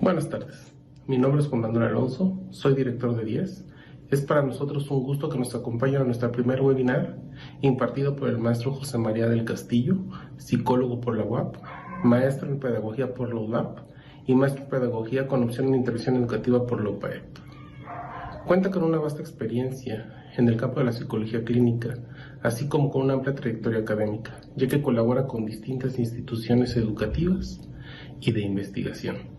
Buenas tardes, mi nombre es Juan Manuel Alonso, soy director de 10. Es para nosotros un gusto que nos acompañe a nuestro primer webinar impartido por el maestro José María del Castillo, psicólogo por la UAP, maestro en pedagogía por la UDAP y maestro en pedagogía con opción en intervención educativa por la UPAEP. Cuenta con una vasta experiencia en el campo de la psicología clínica, así como con una amplia trayectoria académica, ya que colabora con distintas instituciones educativas y de investigación.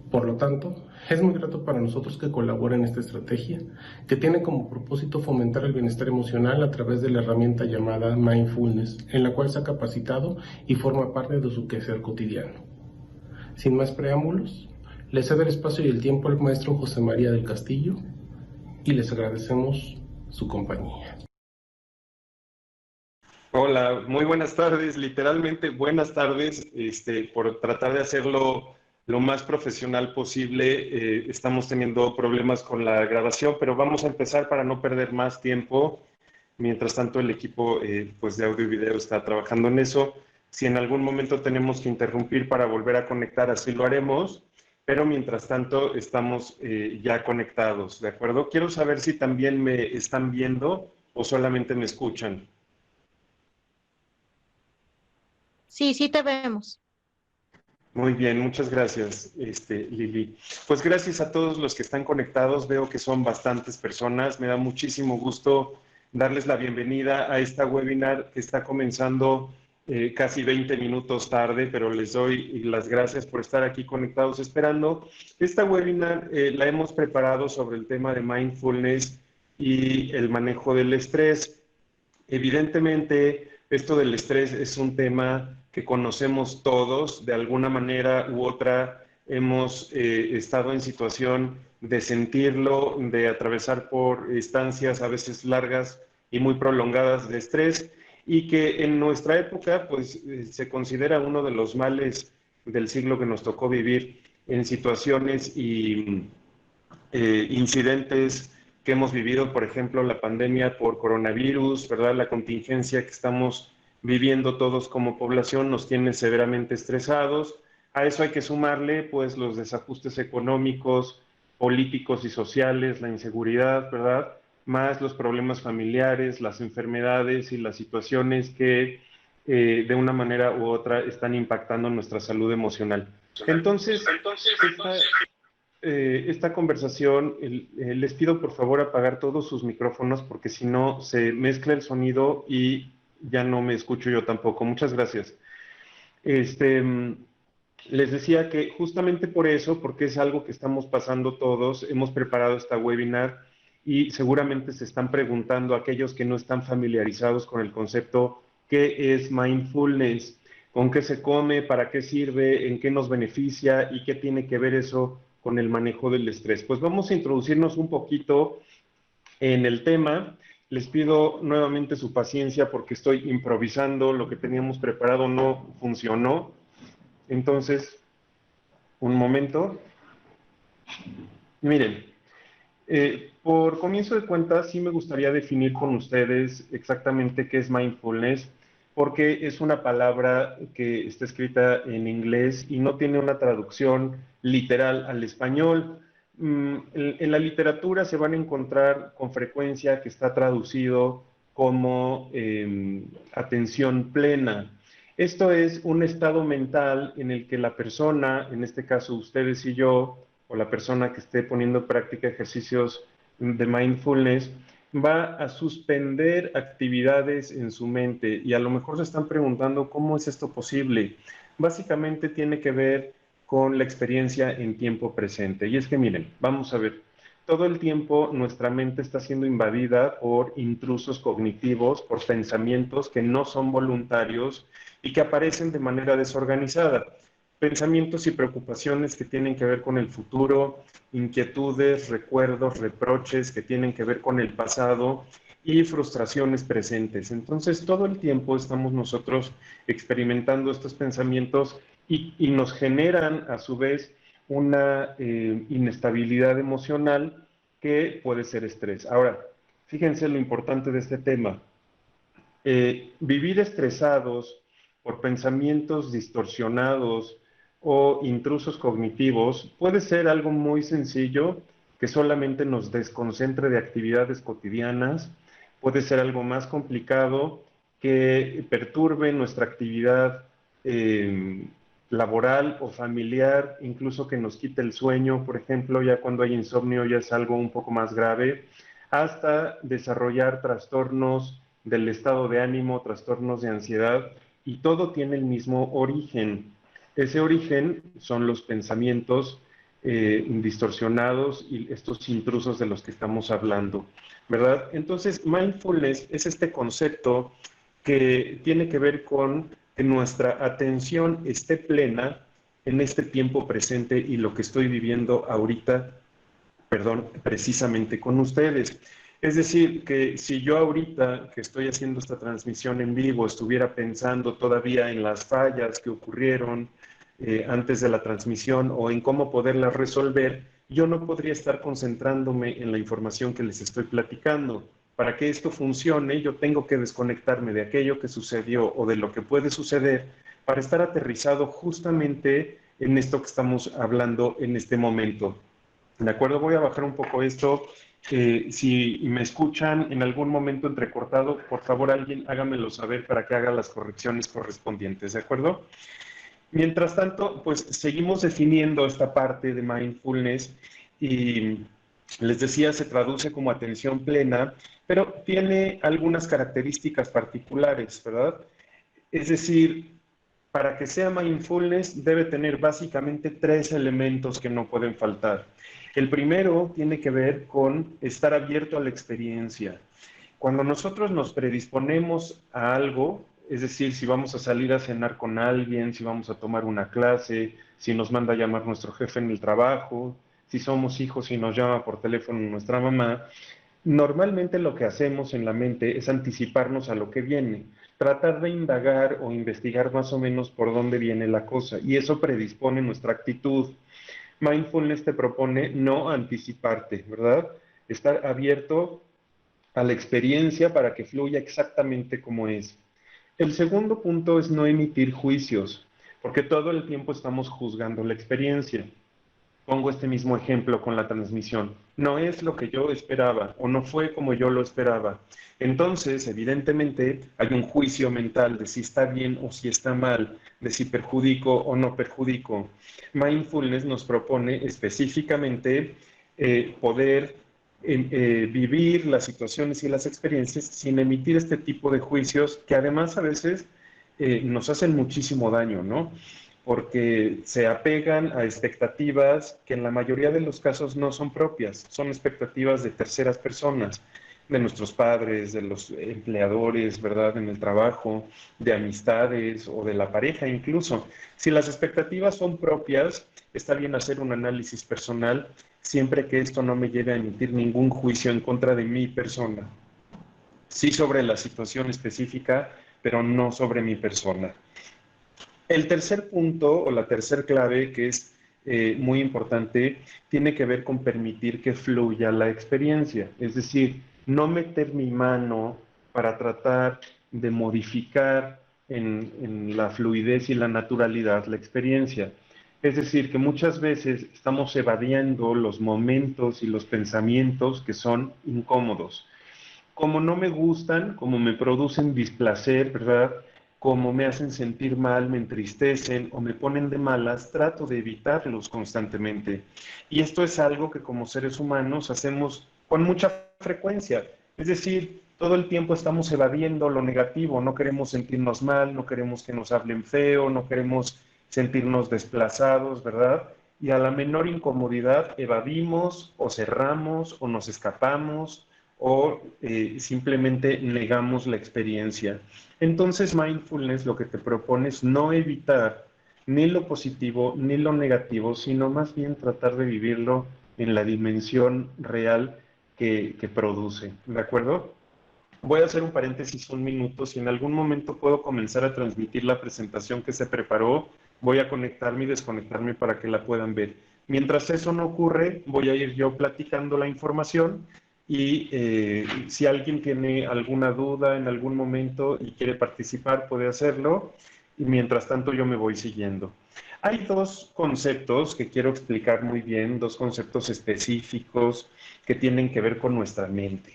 Por lo tanto, es muy grato para nosotros que colabore en esta estrategia, que tiene como propósito fomentar el bienestar emocional a través de la herramienta llamada Mindfulness, en la cual se ha capacitado y forma parte de su quehacer cotidiano. Sin más preámbulos, les cedo el espacio y el tiempo al maestro José María del Castillo y les agradecemos su compañía. Hola, muy buenas tardes, literalmente buenas tardes, por tratar de hacerlo lo más profesional posible. Estamos teniendo problemas con la grabación, pero vamos a empezar para no perder más tiempo. Mientras tanto, el equipo pues de audio y video está trabajando en eso. Si en algún momento tenemos que interrumpir para volver a conectar, así lo haremos, pero mientras tanto estamos ya conectados, ¿de acuerdo? Quiero saber si también me están viendo o solamente me escuchan. Sí, sí te vemos. Muy bien, muchas gracias, Lili. Pues gracias a todos los que están conectados. Veo que son bastantes personas. Me da muchísimo gusto darles la bienvenida a esta webinar que está comenzando casi 20 minutos tarde, pero les doy las gracias por estar aquí conectados esperando. Esta webinar la hemos preparado sobre el tema de mindfulness y el manejo del estrés. Evidentemente, esto del estrés es un tema que conocemos todos, de alguna manera u otra hemos estado en situación de sentirlo, de atravesar por estancias a veces largas y muy prolongadas de estrés, y que en nuestra época pues se considera uno de los males del siglo que nos tocó vivir en situaciones y incidentes que hemos vivido, por ejemplo, la pandemia por coronavirus, ¿verdad? La contingencia que estamos viviendo todos como población nos tiene severamente estresados. A eso hay que sumarle, pues, los desajustes económicos, políticos y sociales, la inseguridad, ¿verdad? Más los problemas familiares, las enfermedades y las situaciones que de una manera u otra están impactando nuestra salud emocional. Entonces esta conversación, les pido por favor apagar todos sus micrófonos porque si no se mezcla el sonido y ya no me escucho yo tampoco. Muchas gracias. Les decía que justamente por eso, porque es algo que estamos pasando todos, hemos preparado esta webinar y seguramente se están preguntando aquellos que no están familiarizados con el concepto, ¿qué es mindfulness? ¿Con qué se come? ¿Para qué sirve? ¿En qué nos beneficia? ¿Y qué tiene que ver eso con el manejo del estrés? Pues vamos a introducirnos un poquito en el tema. Les pido nuevamente su paciencia porque estoy improvisando, lo que teníamos preparado no funcionó. Entonces, un momento. Miren, por comienzo de cuentas, sí me gustaría definir con ustedes exactamente qué es mindfulness, porque es una palabra que está escrita en inglés y no tiene una traducción literal al español. En la literatura se van a encontrar con frecuencia que está traducido como atención plena. Esto es un estado mental en el que la persona, en este caso ustedes y yo, o la persona que esté poniendo en práctica ejercicios de mindfulness, va a suspender actividades en su mente y a lo mejor se están preguntando cómo es esto posible. Básicamente tiene que ver con la experiencia en tiempo presente. Y es que miren, vamos a ver, todo el tiempo nuestra mente está siendo invadida por intrusos cognitivos, por pensamientos que no son voluntarios y que aparecen de manera desorganizada. Pensamientos y preocupaciones que tienen que ver con el futuro, inquietudes, recuerdos, reproches que tienen que ver con el pasado y frustraciones presentes. Entonces, todo el tiempo estamos nosotros experimentando estos pensamientos y nos generan, a su vez, una inestabilidad emocional que puede ser estrés. Ahora, fíjense lo importante de este tema. Vivir estresados por pensamientos distorsionados, o intrusos cognitivos puede ser algo muy sencillo que solamente nos desconcentre de actividades cotidianas, puede ser algo más complicado que perturbe nuestra actividad eh, laboral o familiar, incluso que nos quite el sueño, por ejemplo, ya cuando hay insomnio ya es algo un poco más grave, hasta desarrollar trastornos del estado de ánimo, trastornos de ansiedad, y todo tiene el mismo origen. Ese origen son los pensamientos distorsionados y estos intrusos de los que estamos hablando, ¿verdad? Entonces, mindfulness es este concepto que tiene que ver con que nuestra atención esté plena en este tiempo presente y lo que estoy viviendo ahorita, perdón, precisamente con ustedes. Es decir, que si yo ahorita que estoy haciendo esta transmisión en vivo estuviera pensando todavía en las fallas que ocurrieron antes de la transmisión o en cómo poderlas resolver, yo no podría estar concentrándome en la información que les estoy platicando. Para que esto funcione, yo tengo que desconectarme de aquello que sucedió o de lo que puede suceder para estar aterrizado justamente en esto que estamos hablando en este momento. ¿De acuerdo? Voy a bajar un poco esto. Si me escuchan en algún momento entrecortado, por favor alguien hágamelo saber para que haga las correcciones correspondientes, ¿de acuerdo? Mientras tanto, pues seguimos definiendo esta parte de mindfulness y les decía, se traduce como atención plena, pero tiene algunas características particulares, ¿verdad? Es decir, para que sea mindfulness debe tener básicamente tres elementos que no pueden faltar. El primero tiene que ver con estar abierto a la experiencia. Cuando nosotros nos predisponemos a algo, es decir, si vamos a salir a cenar con alguien, si vamos a tomar una clase, si nos manda a llamar nuestro jefe en el trabajo, si somos hijos y nos llama por teléfono nuestra mamá, normalmente lo que hacemos en la mente es anticiparnos a lo que viene, tratar de indagar o investigar más o menos por dónde viene la cosa, y eso predispone nuestra actitud. Mindfulness te propone no anticiparte, ¿verdad? Estar abierto a la experiencia para que fluya exactamente como es. El segundo punto es no emitir juicios, porque todo el tiempo estamos juzgando la experiencia. Pongo este mismo ejemplo con la transmisión. No es lo que yo esperaba o no fue como yo lo esperaba. Entonces, evidentemente, hay un juicio mental de si está bien o si está mal, de si perjudico o no perjudico. Mindfulness nos propone específicamente poder vivir las situaciones y las experiencias sin emitir este tipo de juicios que además a veces nos hacen muchísimo daño, ¿no? Porque se apegan a expectativas que en la mayoría de los casos no son propias, son expectativas de terceras personas, de nuestros padres, de los empleadores, ¿verdad? En el trabajo, de amistades o de la pareja incluso. Si las expectativas son propias, está bien hacer un análisis personal, siempre que esto no me lleve a emitir ningún juicio en contra de mi persona. Sí sobre la situación específica, pero no sobre mi persona. El tercer punto o la tercer clave, que es muy importante, tiene que ver con permitir que fluya la experiencia. Es decir, no meter mi mano para tratar de modificar en la fluidez y la naturalidad la experiencia. Es decir, que muchas veces estamos evadiendo los momentos y los pensamientos que son incómodos. Como no me gustan, como me producen displacer, ¿verdad? Como me hacen sentir mal, me entristecen o me ponen de malas, trato de evitarlos constantemente. Y esto es algo que como seres humanos hacemos con mucha frecuencia. Es decir, todo el tiempo estamos evadiendo lo negativo, no queremos sentirnos mal, no queremos que nos hablen feo, no queremos sentirnos desplazados, ¿verdad? Y a la menor incomodidad evadimos o cerramos o nos escapamos o simplemente negamos la experiencia. Entonces, mindfulness lo que te propone es no evitar ni lo positivo ni lo negativo, sino más bien tratar de vivirlo en la dimensión real que produce. ¿De acuerdo? Voy a hacer un paréntesis un minuto. Si en algún momento puedo comenzar a transmitir la presentación que se preparó, voy a conectarme y desconectarme para que la puedan ver. Mientras eso no ocurre, voy a ir yo platicando la información y si alguien tiene alguna duda en algún momento y quiere participar, puede hacerlo. Y mientras tanto yo me voy siguiendo. Hay dos conceptos que quiero explicar muy bien, dos conceptos específicos que tienen que ver con nuestra mente.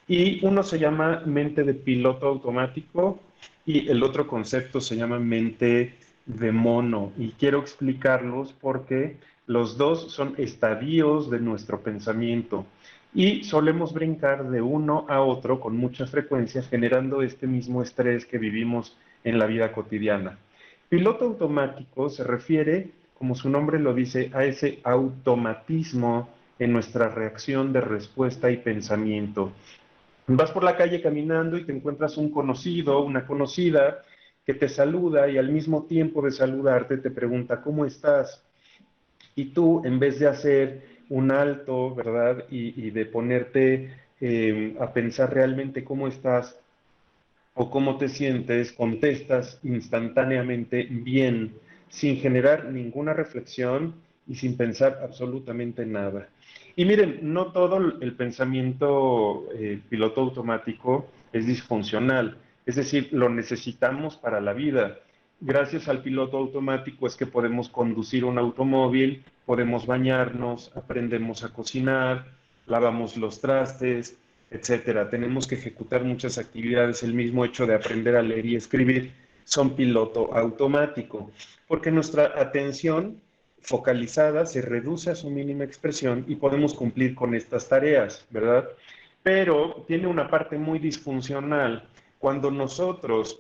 Y uno se llama mente de piloto automático y el otro concepto se llama mente de mono. Y quiero explicarlos porque los dos son estadios de nuestro pensamiento y solemos brincar de uno a otro con mucha frecuencia, generando este mismo estrés que vivimos en la vida cotidiana. Piloto automático se refiere, como su nombre lo dice, a ese automatismo en nuestra reacción de respuesta y pensamiento. Vas por la calle caminando y te encuentras un conocido, una conocida que te saluda y al mismo tiempo de saludarte te pregunta, ¿cómo estás? Y tú, en vez de hacer un alto, ¿verdad? Y de ponerte a pensar realmente cómo estás o cómo te sientes, contestas instantáneamente bien, sin generar ninguna reflexión y sin pensar absolutamente nada. Y miren, no todo el pensamiento piloto automático es disfuncional, es decir, lo necesitamos para la vida. Gracias al piloto automático es que podemos conducir un automóvil, podemos bañarnos, aprendemos a cocinar, lavamos los trastes, etcétera. Tenemos que ejecutar muchas actividades. El mismo hecho de aprender a leer y escribir son piloto automático, porque nuestra atención focalizada se reduce a su mínima expresión y podemos cumplir con estas tareas, ¿verdad? Pero tiene una parte muy disfuncional. Cuando nosotros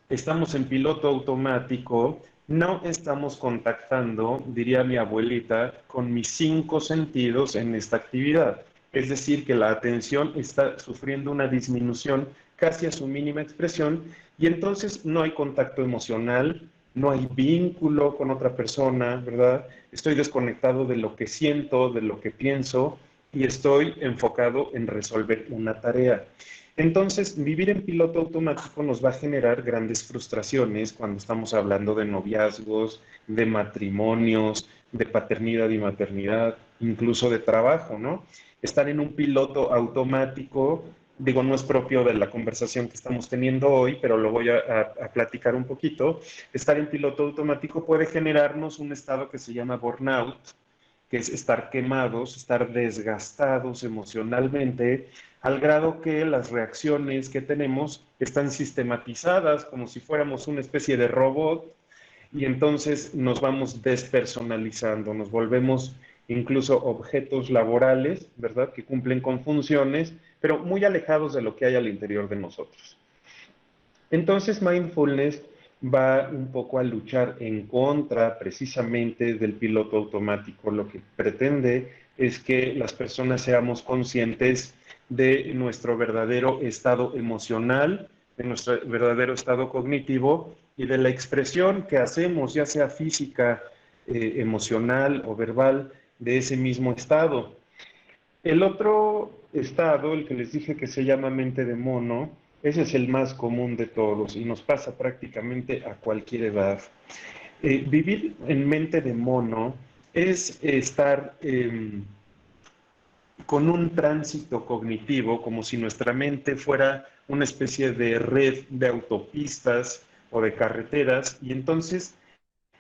estamos en piloto automático, no estamos contactando, diría mi abuelita, con mis 5 sentidos en esta actividad. Es decir, que la atención está sufriendo una disminución casi a su mínima expresión y entonces no hay contacto emocional, no hay vínculo con otra persona, ¿verdad? Estoy desconectado de lo que siento, de lo que pienso y estoy enfocado en resolver una tarea. Entonces, vivir en piloto automático nos va a generar grandes frustraciones cuando estamos hablando de noviazgos, de matrimonios, de paternidad y maternidad, incluso de trabajo, ¿no? Estar en un piloto automático, digo, no es propio de la conversación que estamos teniendo hoy, pero lo voy a platicar un poquito. Estar en piloto automático puede generarnos un estado que se llama burnout, que es estar quemados, estar desgastados emocionalmente, al grado que las reacciones que tenemos están sistematizadas como si fuéramos una especie de robot y entonces nos vamos despersonalizando, nos volvemos incluso objetos laborales, ¿verdad? Que cumplen con funciones, pero muy alejados de lo que hay al interior de nosotros. Entonces, mindfulness va un poco a luchar en contra precisamente del piloto automático. Lo que pretende es que las personas seamos conscientes de nuestro verdadero estado emocional, de nuestro verdadero estado cognitivo y de la expresión que hacemos, ya sea física, emocional o verbal, de ese mismo estado. El otro estado, el que les dije que se llama mente de mono, ese es el más común de todos y nos pasa prácticamente a cualquier edad. Vivir en mente de mono es estar con un tránsito cognitivo, como si nuestra mente fuera una especie de red de autopistas o de carreteras, y entonces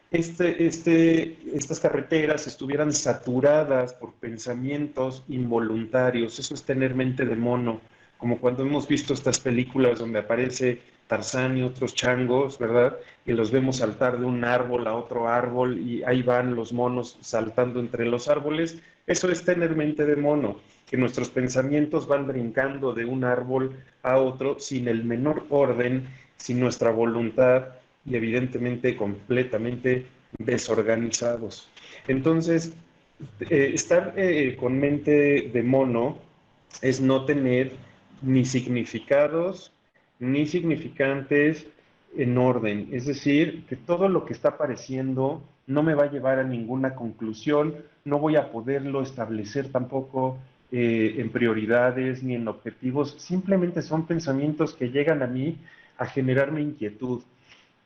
estas carreteras estuvieran saturadas por pensamientos involuntarios. Eso es tener mente de mono, como cuando hemos visto estas películas donde aparece Tarzán y otros changos, ¿verdad? Y los vemos saltar de un árbol a otro árbol y ahí van los monos saltando entre los árboles. Eso es tener mente de mono, que nuestros pensamientos van brincando de un árbol a otro sin el menor orden, sin nuestra voluntad y evidentemente completamente desorganizados. Entonces, estar con mente de mono es no tener ni significados ni significantes en orden. Es decir, que todo lo que está apareciendo no me va a llevar a ninguna conclusión, no voy a poderlo establecer tampoco en prioridades ni en objetivos, simplemente son pensamientos que llegan a mí a generarme inquietud.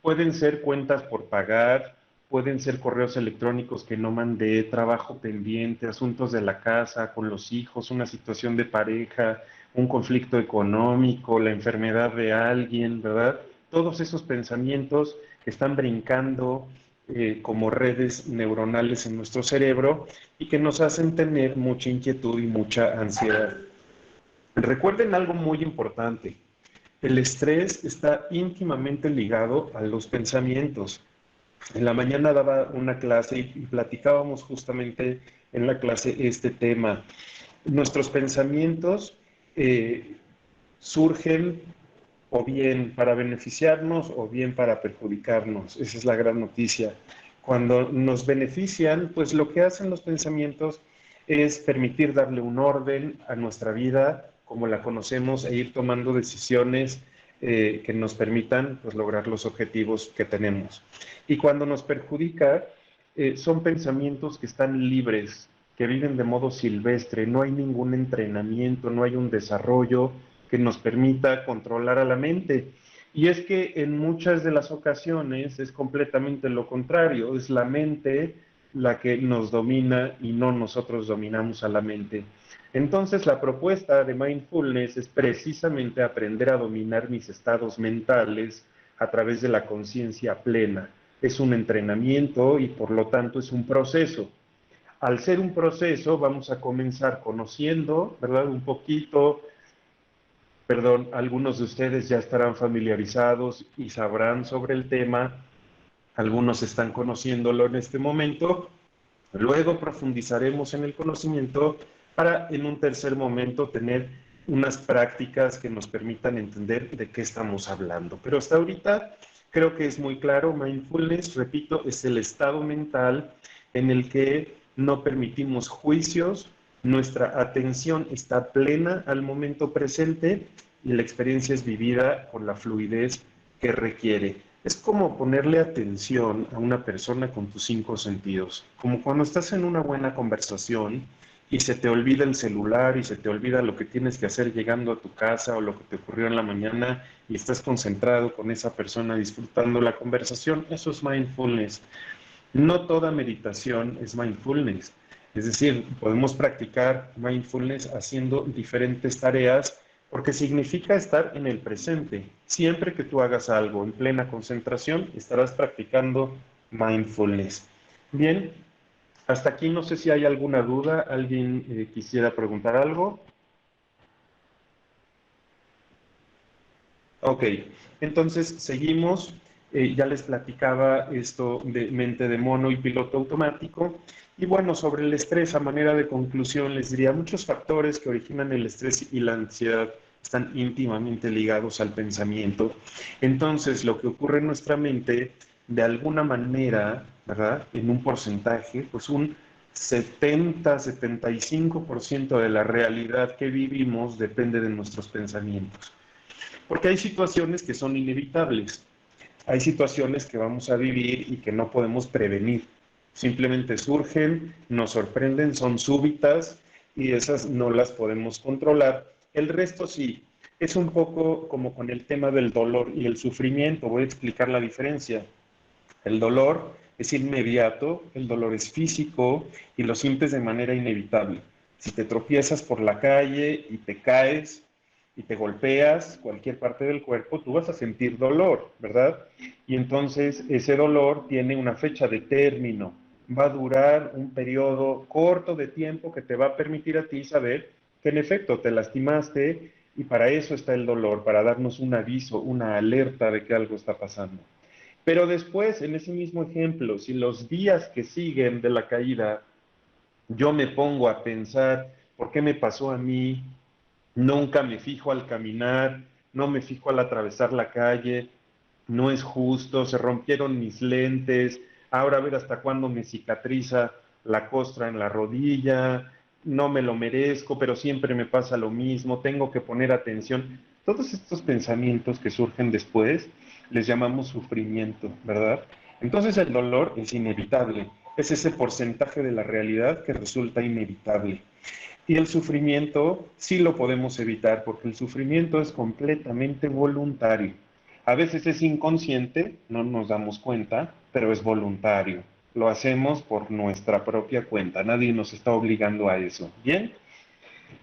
Pueden ser cuentas por pagar, pueden ser correos electrónicos que no mandé, trabajo pendiente, asuntos de la casa, con los hijos, una situación de pareja, un conflicto económico, la enfermedad de alguien, ¿verdad? Todos esos pensamientos que están brincando como redes neuronales en nuestro cerebro y que nos hacen tener mucha inquietud y mucha ansiedad. Recuerden algo muy importante. El estrés está íntimamente ligado a los pensamientos. En la mañana daba una clase y platicábamos justamente en la clase este tema. Nuestros pensamientos surgen o bien para beneficiarnos o bien para perjudicarnos. Esa es la gran noticia. Cuando nos benefician, pues lo que hacen los pensamientos es permitir darle un orden a nuestra vida como la conocemos e ir tomando decisiones que nos permitan pues, lograr los objetivos que tenemos. Y cuando nos perjudica, son pensamientos que están libres, que viven de modo silvestre, no hay ningún entrenamiento, no hay un desarrollo que nos permita controlar a la mente. Y es que en muchas de las ocasiones es completamente lo contrario, es la mente la que nos domina y no nosotros dominamos a la mente. Entonces la propuesta de mindfulness es precisamente aprender a dominar mis estados mentales a través de la conciencia plena. Es un entrenamiento y por lo tanto es un proceso. Al ser un proceso vamos a comenzar conociendo, ¿verdad? Un poquito. Perdón, algunos de ustedes ya estarán familiarizados y sabrán sobre el tema, algunos están conociéndolo en este momento, luego profundizaremos en el conocimiento para en un tercer momento tener unas prácticas que nos permitan entender de qué estamos hablando. Pero hasta ahorita creo que es muy claro, mindfulness, repito, es el estado mental en el que no permitimos juicios, nuestra atención está plena al momento presente y la experiencia es vivida con la fluidez que requiere. Es como ponerle atención a una persona con tus 5 sentidos, como cuando estás en una buena conversación y se te olvida el celular y se te olvida lo que tienes que hacer llegando a tu casa o lo que te ocurrió en la mañana y estás concentrado con esa persona disfrutando la conversación. Eso es mindfulness. No toda meditación es mindfulness. Es decir, podemos practicar mindfulness haciendo diferentes tareas porque significa estar en el presente. Siempre que tú hagas algo en plena concentración, estarás practicando mindfulness. Bien, hasta aquí no sé si hay alguna duda. ¿Alguien quisiera preguntar algo? Ok, entonces seguimos. Ya les platicaba esto de mente de mono y piloto automático. Y bueno, sobre el estrés, a manera de conclusión, les diría muchos factores que originan el estrés y la ansiedad están íntimamente ligados al pensamiento. Entonces, lo que ocurre en nuestra mente, de alguna manera, ¿verdad? En un porcentaje, pues un 70-75% de la realidad que vivimos depende de nuestros pensamientos. Porque hay situaciones que son inevitables, hay situaciones que vamos a vivir y que no podemos prevenir. Simplemente surgen, nos sorprenden, son súbitas y esas no las podemos controlar. El resto sí. Es un poco como con el tema del dolor y el sufrimiento. Voy a explicar la diferencia. El dolor es inmediato, el dolor es físico y lo sientes de manera inevitable. Si te tropiezas por la calle y te caes y te golpeas cualquier parte del cuerpo, tú vas a sentir dolor, ¿verdad? Y entonces ese dolor tiene una fecha de término. Va a durar un periodo corto de tiempo que te va a permitir a ti saber que en efecto te lastimaste y para eso está el dolor, para darnos un aviso, una alerta de que algo está pasando. Pero después, en ese mismo ejemplo, si los días que siguen de la caída, yo me pongo a pensar, ¿por qué me pasó a mí? Nunca me fijo al caminar, no me fijo al atravesar la calle, no es justo, se rompieron mis lentes, ahora a ver hasta cuándo me cicatriza la costra en la rodilla, no me lo merezco, pero siempre me pasa lo mismo, tengo que poner atención. Todos estos pensamientos que surgen después les llamamos sufrimiento, ¿verdad? Entonces el dolor es inevitable, es ese porcentaje de la realidad que resulta inevitable. Y el sufrimiento sí lo podemos evitar porque el sufrimiento es completamente voluntario. A veces es inconsciente, no nos damos cuenta, pero es voluntario. Lo hacemos por nuestra propia cuenta, nadie nos está obligando a eso. ¿Bien?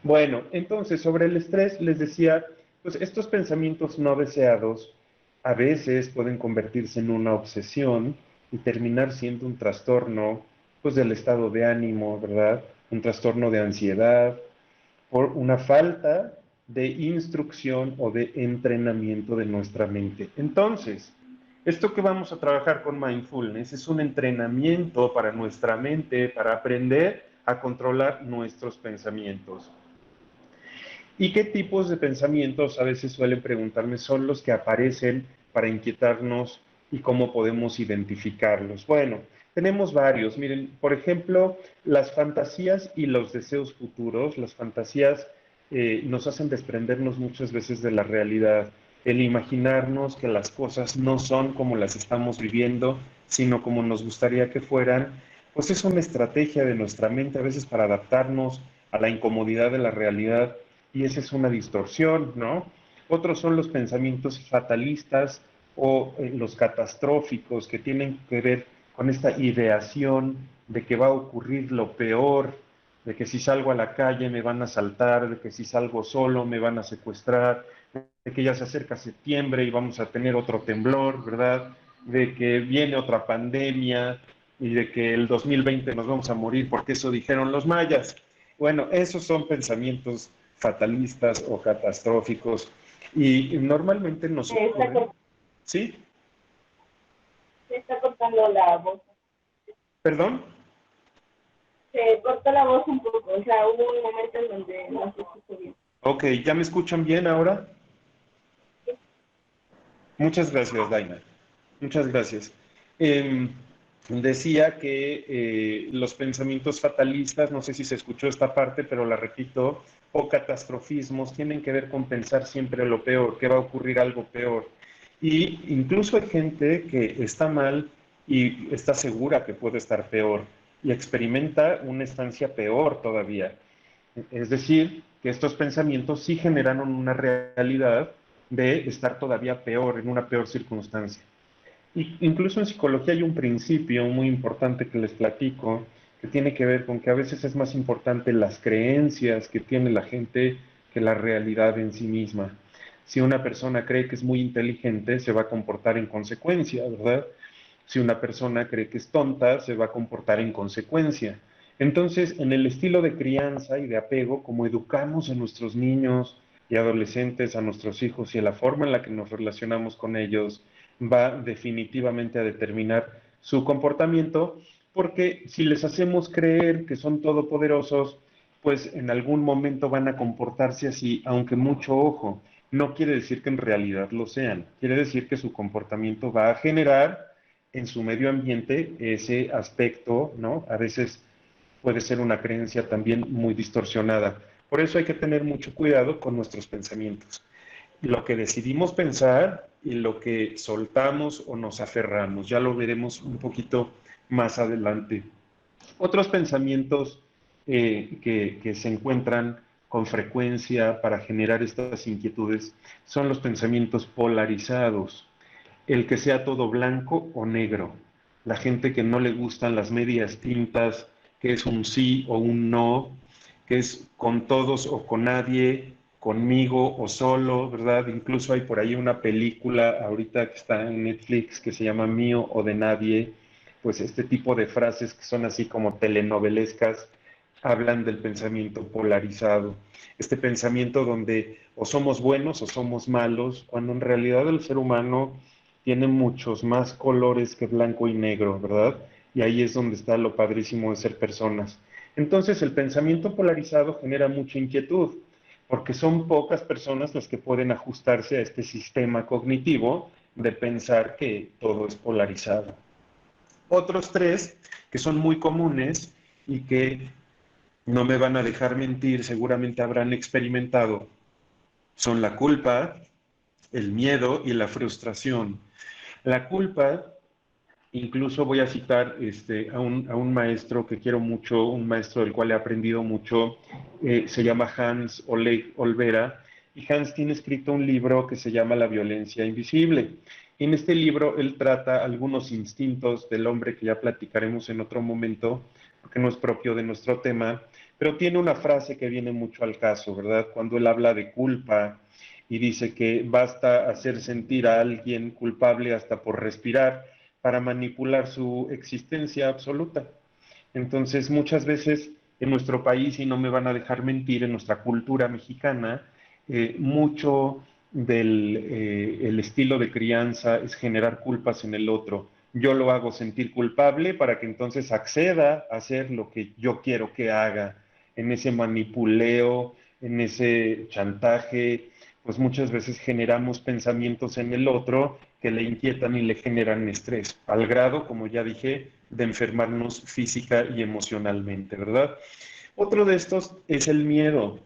Bueno, entonces sobre el estrés les decía, pues estos pensamientos no deseados a veces pueden convertirse en una obsesión y terminar siendo un trastorno, pues, del estado de ánimo, ¿verdad? Un trastorno de ansiedad, por una falta de instrucción o de entrenamiento de nuestra mente. Entonces, esto que vamos a trabajar con mindfulness es un entrenamiento para nuestra mente, para aprender a controlar nuestros pensamientos. ¿Y qué tipos de pensamientos, a veces suelen preguntarme, son los que aparecen para inquietarnos y cómo podemos identificarlos? Bueno, tenemos varios. Miren, por ejemplo, las fantasías y los deseos futuros. Las fantasías nos hacen desprendernos muchas veces de la realidad. El imaginarnos que las cosas no son como las estamos viviendo, sino como nos gustaría que fueran, pues es una estrategia de nuestra mente a veces para adaptarnos a la incomodidad de la realidad, y esa es una distorsión, ¿no? Otros son los pensamientos fatalistas o los catastróficos, que tienen que ver con esta ideación de que va a ocurrir lo peor, de que si salgo a la calle me van a asaltar, de que si salgo solo me van a secuestrar, de que ya se acerca septiembre y vamos a tener otro temblor, ¿verdad? De que viene otra pandemia y de que el 2020 nos vamos a morir porque eso dijeron los mayas. Bueno, esos son pensamientos fatalistas o catastróficos y normalmente nos ocurre. ¿Sí? Se está cortando la voz. ¿Perdón? Se cortó la voz un poco, o sea, hubo un momento en donde no se escuchó bien. Ok, ¿ya me escuchan bien ahora? Muchas gracias, Daina. Muchas gracias. Decía que los pensamientos fatalistas, no sé si se escuchó esta parte, pero la repito, o catastrofismos, tienen que ver con pensar siempre lo peor, que va a ocurrir algo peor. Y incluso hay gente que está mal y está segura que puede estar peor y experimenta una estancia peor todavía. Es decir, que estos pensamientos sí generaron una realidad de estar todavía peor, en una peor circunstancia. Y incluso en psicología hay un principio muy importante que les platico, que tiene que ver con que a veces es más importante las creencias que tiene la gente que la realidad en sí misma. Si una persona cree que es muy inteligente, se va a comportar en consecuencia, ¿verdad? Si una persona cree que es tonta, se va a comportar en consecuencia. Entonces, en el estilo de crianza y de apego, como educamos a nuestros niños y adolescentes, a nuestros hijos, y a la forma en la que nos relacionamos con ellos, va definitivamente a determinar su comportamiento, porque si les hacemos creer que son todopoderosos, pues en algún momento van a comportarse así, aunque mucho ojo. No quiere decir que en realidad lo sean, quiere decir que su comportamiento va a generar en su medio ambiente ese aspecto, ¿no? A veces puede ser una creencia también muy distorsionada. Por eso hay que tener mucho cuidado con nuestros pensamientos. Lo que decidimos pensar y lo que soltamos o nos aferramos. Ya lo veremos un poquito más adelante. Otros pensamientos que se encuentran con frecuencia para generar estas inquietudes son los pensamientos polarizados. El que sea todo blanco o negro. La gente que no le gustan las medias tintas, que es un sí o un no, que es con todos o con nadie, conmigo o solo, ¿verdad? Incluso hay por ahí una película ahorita que está en Netflix que se llama Mío o de Nadie. Pues este tipo de frases que son así como telenovelescas hablan del pensamiento polarizado. Este pensamiento donde o somos buenos o somos malos, cuando en realidad el ser humano tiene muchos más colores que blanco y negro, ¿verdad? Y ahí es donde está lo padrísimo de ser personas. Entonces, el pensamiento polarizado genera mucha inquietud, porque son pocas personas las que pueden ajustarse a este sistema cognitivo de pensar que todo es polarizado. Otros tres que son muy comunes y que no me van a dejar mentir, seguramente habrán experimentado, son la culpa, el miedo y la frustración. La culpa, incluso voy a citar a un maestro que quiero mucho, un maestro del cual he aprendido mucho, se llama Hans Olvera, y Hans tiene escrito un libro que se llama La violencia invisible. En este libro él trata algunos instintos del hombre que ya platicaremos en otro momento, porque no es propio de nuestro tema, pero tiene una frase que viene mucho al caso, ¿verdad? Cuando él habla de culpa y dice que basta hacer sentir a alguien culpable hasta por respirar, para manipular su existencia absoluta. Entonces, muchas veces en nuestro país, y no me van a dejar mentir, en nuestra cultura mexicana, mucho del el estilo de crianza es generar culpas en el otro. Yo lo hago sentir culpable para que entonces acceda a hacer lo que yo quiero que haga, en ese manipuleo, en ese chantaje, pues muchas veces generamos pensamientos en el otro que le inquietan y le generan estrés, al grado, como ya dije, de enfermarnos física y emocionalmente, ¿verdad? Otro de estos es el miedo.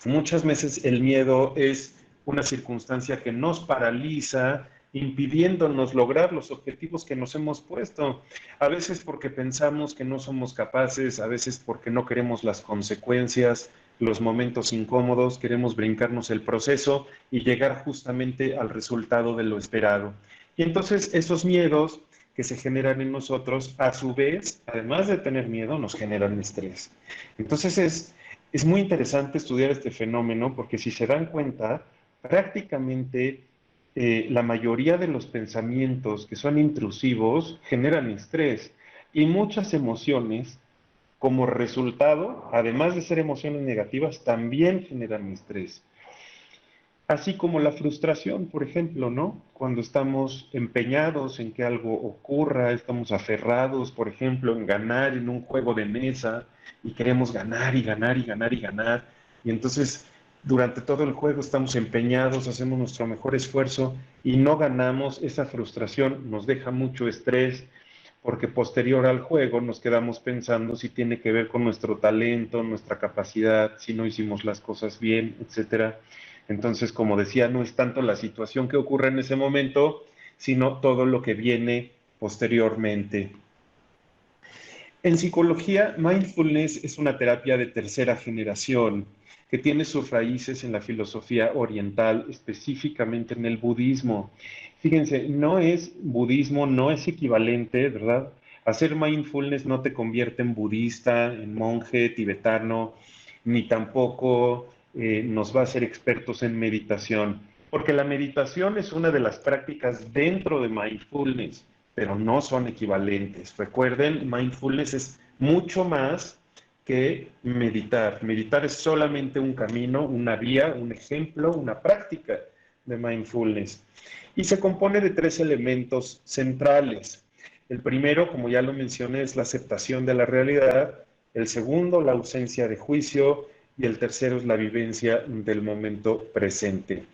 Muchas veces el miedo es una circunstancia que nos paraliza, impidiéndonos lograr los objetivos que nos hemos puesto. A veces porque pensamos que no somos capaces, a veces porque no queremos las consecuencias, los momentos incómodos, queremos brincarnos el proceso y llegar justamente al resultado de lo esperado. Y entonces esos miedos que se generan en nosotros, a su vez, además de tener miedo, nos generan estrés. Entonces es muy interesante estudiar este fenómeno porque si se dan cuenta, prácticamente la mayoría de los pensamientos que son intrusivos generan estrés y muchas emociones como resultado, además de ser emociones negativas, también generan estrés. Así como la frustración, por ejemplo, ¿no? Cuando estamos empeñados en que algo ocurra, estamos aferrados, por ejemplo, en ganar en un juego de mesa y queremos ganar y ganar y ganar y ganar. Y entonces, durante todo el juego estamos empeñados, hacemos nuestro mejor esfuerzo y no ganamos. Esa frustración nos deja mucho estrés porque posterior al juego nos quedamos pensando si tiene que ver con nuestro talento, nuestra capacidad, si no hicimos las cosas bien, etcétera. Entonces, como decía, no es tanto la situación que ocurre en ese momento, sino todo lo que viene posteriormente. En psicología, mindfulness es una terapia de tercera generación que tiene sus raíces en la filosofía oriental, específicamente en el budismo. Fíjense, no es budismo, no es equivalente, ¿verdad? Hacer mindfulness no te convierte en budista, en monje tibetano, ni tampoco nos va a hacer expertos en meditación, porque la meditación es una de las prácticas dentro de mindfulness, pero no son equivalentes. Recuerden, mindfulness es mucho más que meditar. Meditar es solamente un camino, una vía, un ejemplo, una práctica de mindfulness. Y se compone de 3 elementos centrales. El primero, como ya lo mencioné, es la aceptación de la realidad. El segundo, la ausencia de juicio. Y el tercero es la vivencia del momento presente.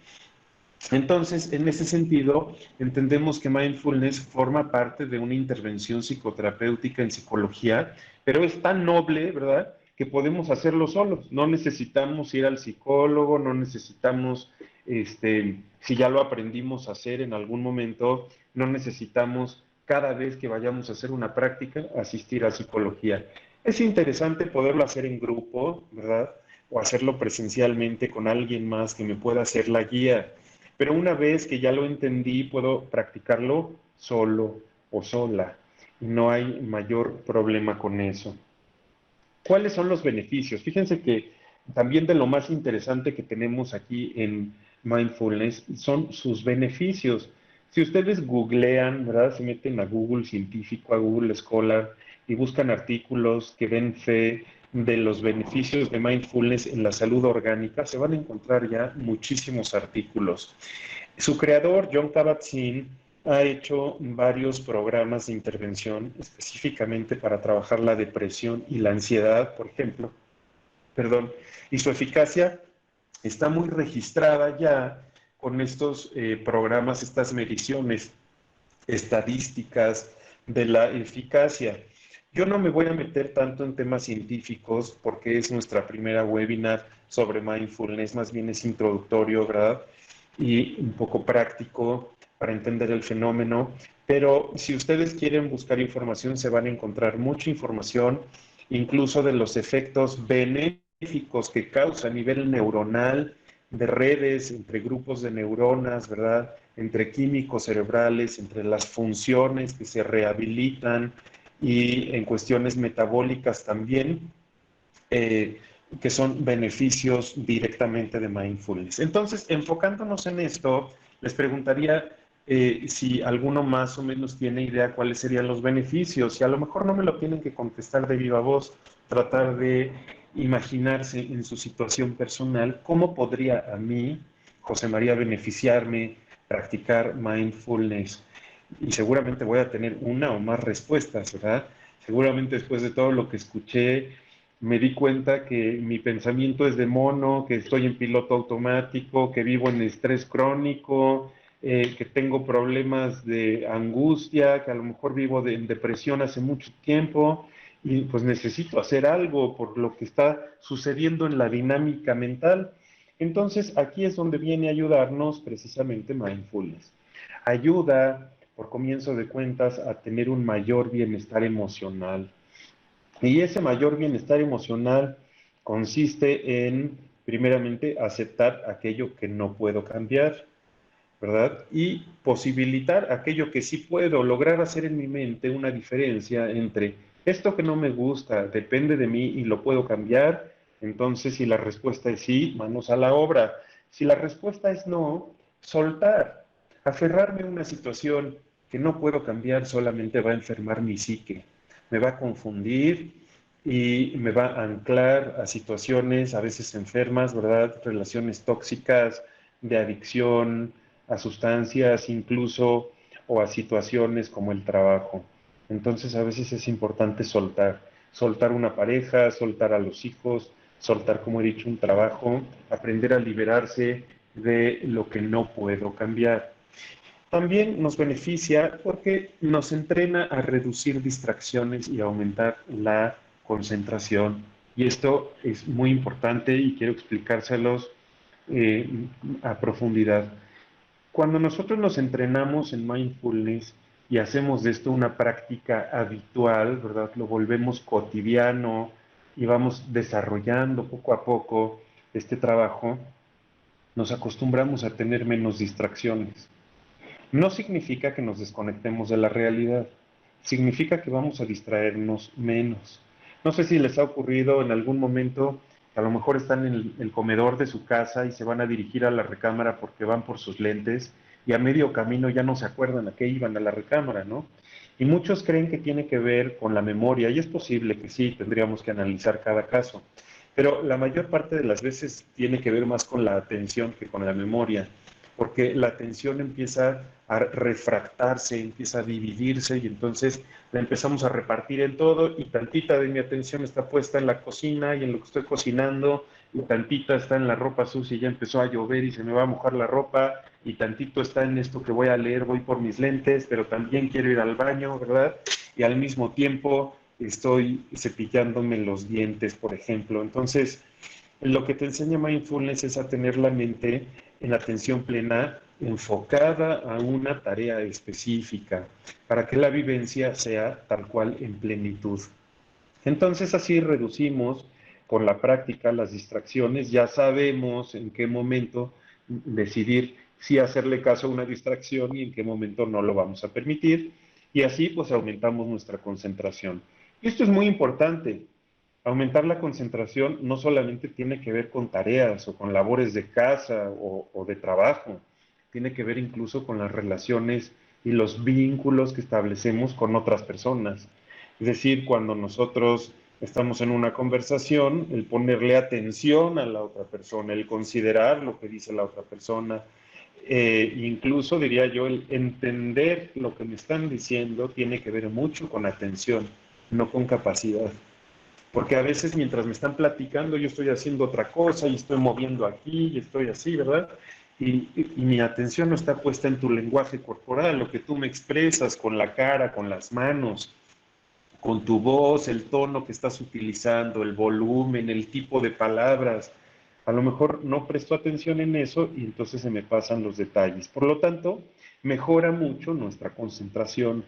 Entonces, en ese sentido, entendemos que mindfulness forma parte de una intervención psicoterapéutica en psicología, pero es tan noble, ¿verdad?, que podemos hacerlo solos. No necesitamos ir al psicólogo, no necesitamos, si ya lo aprendimos a hacer en algún momento, no necesitamos cada vez que vayamos a hacer una práctica asistir a psicología. Es interesante poderlo hacer en grupo, ¿verdad?, o hacerlo presencialmente con alguien más que me pueda hacer la guía. Pero una vez que ya lo entendí, puedo practicarlo solo o sola. Y no hay mayor problema con eso. ¿Cuáles son los beneficios? Fíjense que también de lo más interesante que tenemos aquí en Mindfulness son sus beneficios. Si ustedes googlean, ¿verdad? Se meten a Google Científico, a Google Scholar y buscan artículos que den fe de los beneficios de mindfulness en la salud orgánica, se van a encontrar ya muchísimos artículos. Su creador, Jon Kabat-Zinn, ha hecho varios programas de intervención específicamente para trabajar la depresión y la ansiedad, por ejemplo. Perdón. Y su eficacia está muy registrada ya con estos programas, estas mediciones estadísticas de la eficacia. Yo no me voy a meter tanto en temas científicos porque es nuestra primera webinar sobre mindfulness, más bien es introductorio, ¿verdad? Y un poco práctico para entender el fenómeno. Pero si ustedes quieren buscar información, se van a encontrar mucha información, incluso de los efectos benéficos que causa a nivel neuronal, de redes entre grupos de neuronas, ¿verdad? Entre químicos cerebrales, entre las funciones que se rehabilitan, y en cuestiones metabólicas también, que son beneficios directamente de mindfulness. Entonces, enfocándonos en esto, les preguntaría, si alguno más o menos tiene idea cuáles serían los beneficios, y a lo mejor no me lo tienen que contestar de viva voz, tratar de imaginarse en su situación personal, cómo podría a mí, José María, beneficiarme practicar mindfulness. Y seguramente voy a tener una o más respuestas, ¿verdad? Seguramente después de todo lo que escuché, me di cuenta que mi pensamiento es de mono, que estoy en piloto automático, que vivo en estrés crónico, que tengo problemas de angustia, que a lo mejor vivo en depresión hace mucho tiempo y pues necesito hacer algo por lo que está sucediendo en la dinámica mental. Entonces aquí es donde viene a ayudarnos precisamente mindfulness. Ayuda, por comienzo de cuentas, a tener un mayor bienestar emocional. Y ese mayor bienestar emocional consiste en, primeramente, aceptar aquello que no puedo cambiar, ¿verdad? Y posibilitar aquello que sí puedo, lograr hacer en mi mente una diferencia entre esto que no me gusta, depende de mí y lo puedo cambiar. Entonces, si la respuesta es sí, manos a la obra. Si la respuesta es no, soltar. Aferrarme a una situación que no puedo cambiar solamente va a enfermar mi psique, me va a confundir y me va a anclar a situaciones a veces enfermas, ¿verdad? Relaciones tóxicas, de adicción, a sustancias incluso, o a situaciones como el trabajo. Entonces a veces es importante soltar, soltar una pareja, soltar a los hijos, soltar, como he dicho, un trabajo, aprender a liberarse de lo que no puedo cambiar. También nos beneficia porque nos entrena a reducir distracciones y aumentar la concentración. Y esto es muy importante y quiero explicárselos eh, a profundidad. Cuando nosotros nos entrenamos en mindfulness y hacemos de esto una práctica habitual, ¿verdad? Lo volvemos cotidiano y vamos desarrollando poco a poco este trabajo, nos acostumbramos a tener menos distracciones. No significa que nos desconectemos de la realidad, significa que vamos a distraernos menos. No sé si les ha ocurrido en algún momento, a lo mejor están en el comedor de su casa y se van a dirigir a la recámara porque van por sus lentes y a medio camino ya no se acuerdan a qué iban a la recámara, ¿no? Y muchos creen que tiene que ver con la memoria, y es posible que sí, tendríamos que analizar cada caso, pero la mayor parte de las veces tiene que ver más con la atención que con la memoria, porque la atención empieza a refractarse, empieza a dividirse y entonces la empezamos a repartir en todo y tantita de mi atención está puesta en la cocina y en lo que estoy cocinando y tantita está en la ropa sucia y ya empezó a llover y se me va a mojar la ropa y tantito está en esto que voy a leer, voy por mis lentes, pero también quiero ir al baño, ¿verdad? Y al mismo tiempo estoy cepillándome los dientes, por ejemplo. Entonces, lo que te enseña mindfulness es a tener la mente en atención plena, enfocada a una tarea específica, para que la vivencia sea tal cual en plenitud. Entonces así reducimos con la práctica las distracciones, ya sabemos en qué momento decidir si hacerle caso a una distracción y en qué momento no lo vamos a permitir, y así pues aumentamos nuestra concentración. Y esto es muy importante. Aumentar la concentración no solamente tiene que ver con tareas o con labores de casa o de trabajo, tiene que ver incluso con las relaciones y los vínculos que establecemos con otras personas. Es decir, cuando nosotros estamos en una conversación, el ponerle atención a la otra persona, el considerar lo que dice la otra persona, incluso diría yo, el entender lo que me están diciendo tiene que ver mucho con atención, no con capacidad. Porque a veces mientras me están platicando yo estoy haciendo otra cosa y estoy moviendo aquí y estoy así, ¿verdad? Y mi atención no está puesta en tu lenguaje corporal, lo que tú me expresas con la cara, con las manos, con tu voz, el tono que estás utilizando, el volumen, el tipo de palabras. A lo mejor no presto atención en eso y entonces se me pasan los detalles. Por lo tanto, mejora mucho nuestra concentración.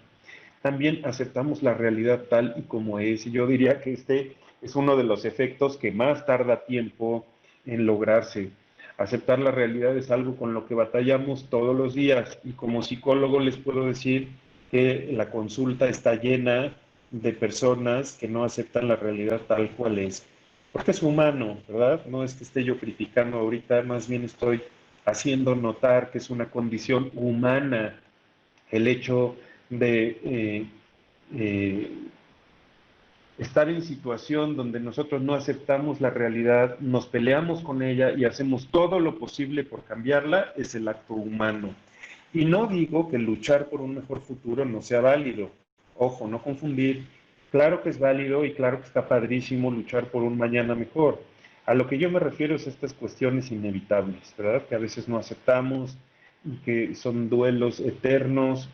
También aceptamos la realidad tal y como es. Y yo diría que este es uno de los efectos que más tarda tiempo en lograrse. Aceptar la realidad es algo con lo que batallamos todos los días y como psicólogo les puedo decir que la consulta está llena de personas que no aceptan la realidad tal cual es. Porque es humano, ¿verdad? No es que esté yo criticando ahorita, más bien estoy haciendo notar que es una condición humana el hecho de estar en situación donde nosotros no aceptamos la realidad, nos peleamos con ella y hacemos todo lo posible por cambiarla, es el acto humano. Y no digo que luchar por un mejor futuro no sea válido. Ojo, no confundir. Claro que es válido y claro que está padrísimo luchar por un mañana mejor. A lo que yo me refiero es a estas cuestiones inevitables, ¿verdad? Que a veces no aceptamos y que son duelos eternos.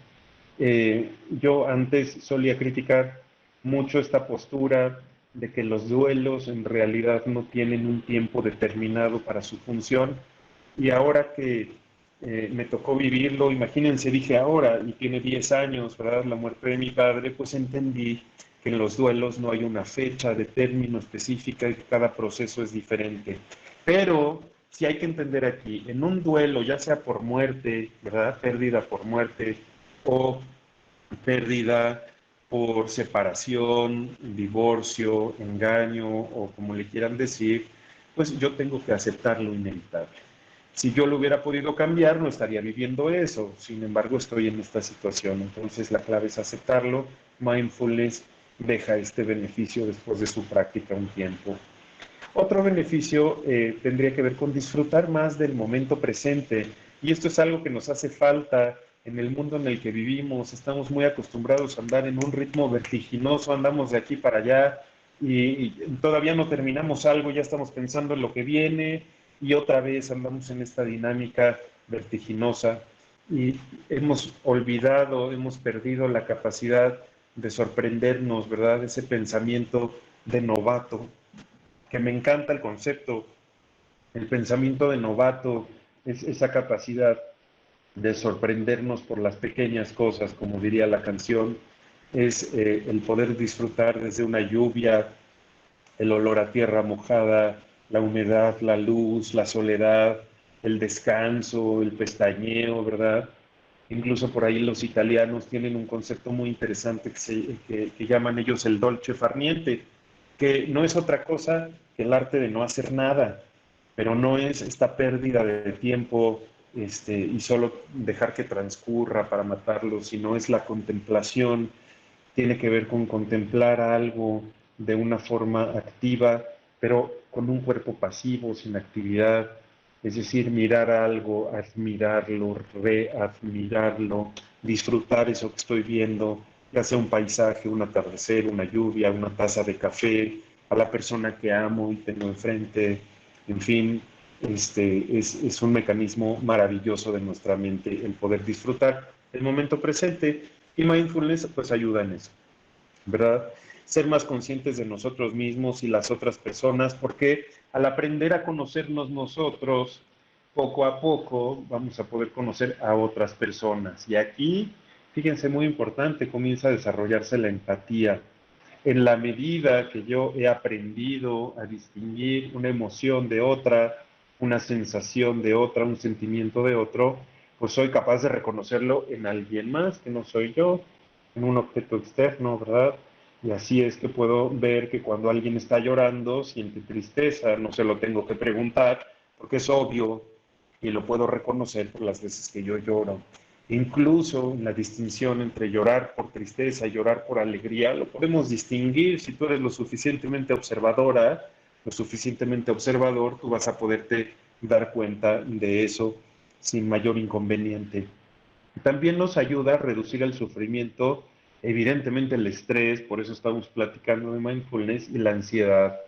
Yo antes solía criticar mucho esta postura de que los duelos en realidad no tienen un tiempo determinado para su función, y ahora que me tocó vivirlo, imagínense, dije ahora, y tiene 10 años, ¿verdad? La muerte de mi padre, pues entendí que en los duelos no hay una fecha de término específica y que cada proceso es diferente. Pero sí hay que entender aquí, en un duelo, ya sea por muerte, ¿verdad? Pérdida por muerte o pérdida por separación, divorcio, engaño o como le quieran decir, pues yo tengo que aceptar lo inevitable. Si yo lo hubiera podido cambiar, no estaría viviendo eso. Sin embargo, estoy en esta situación. Entonces, la clave es aceptarlo. Mindfulness deja este beneficio después de su práctica un tiempo. Otro beneficio tendría que ver con disfrutar más del momento presente. Y esto es algo que nos hace falta en el mundo en el que vivimos. Estamos muy acostumbrados a andar en un ritmo vertiginoso, andamos de aquí para allá y todavía no terminamos algo, ya estamos pensando en lo que viene y otra vez andamos en esta dinámica vertiginosa y hemos olvidado, hemos perdido la capacidad de sorprendernos, ¿verdad? Ese pensamiento de novato, que me encanta el concepto. El pensamiento de novato es esa capacidad de sorprendernos por las pequeñas cosas, como diría la canción, es el poder disfrutar desde una lluvia, el olor a tierra mojada, la humedad, la luz, la soledad, el descanso, el pestañeo, ¿verdad? Incluso por ahí los italianos tienen un concepto muy interesante que llaman ellos el dolce far niente, que no es otra cosa que el arte de no hacer nada, pero no es esta pérdida de tiempo y solo dejar que transcurra para matarlo, sino es la contemplación, tiene que ver con contemplar algo de una forma activa, pero con un cuerpo pasivo, sin actividad, es decir, mirar algo, admirarlo, readmirarlo, disfrutar eso que estoy viendo, ya sea un paisaje, un atardecer, una lluvia, una taza de café, a la persona que amo y tengo enfrente, en fin, es un mecanismo maravilloso de nuestra mente el poder disfrutar el momento presente, y mindfulness pues ayuda en eso, ¿verdad? Ser más conscientes de nosotros mismos y las otras personas, porque al aprender a conocernos nosotros, poco a poco vamos a poder conocer a otras personas. Y aquí, fíjense, muy importante, comienza a desarrollarse la empatía. En la medida que yo he aprendido a distinguir una emoción de otra, una sensación de otra, un sentimiento de otro, pues soy capaz de reconocerlo en alguien más que no soy yo, en un objeto externo, ¿verdad? Y así es que puedo ver que cuando alguien está llorando, siente tristeza, no se lo tengo que preguntar, porque es obvio y lo puedo reconocer por las veces que yo lloro. Incluso la distinción entre llorar por tristeza y llorar por alegría, lo podemos distinguir si tú eres lo suficientemente observadora, lo suficientemente observador, tú vas a poderte dar cuenta de eso sin mayor inconveniente. También nos ayuda a reducir el sufrimiento, evidentemente el estrés, por eso estamos platicando de mindfulness, y la ansiedad.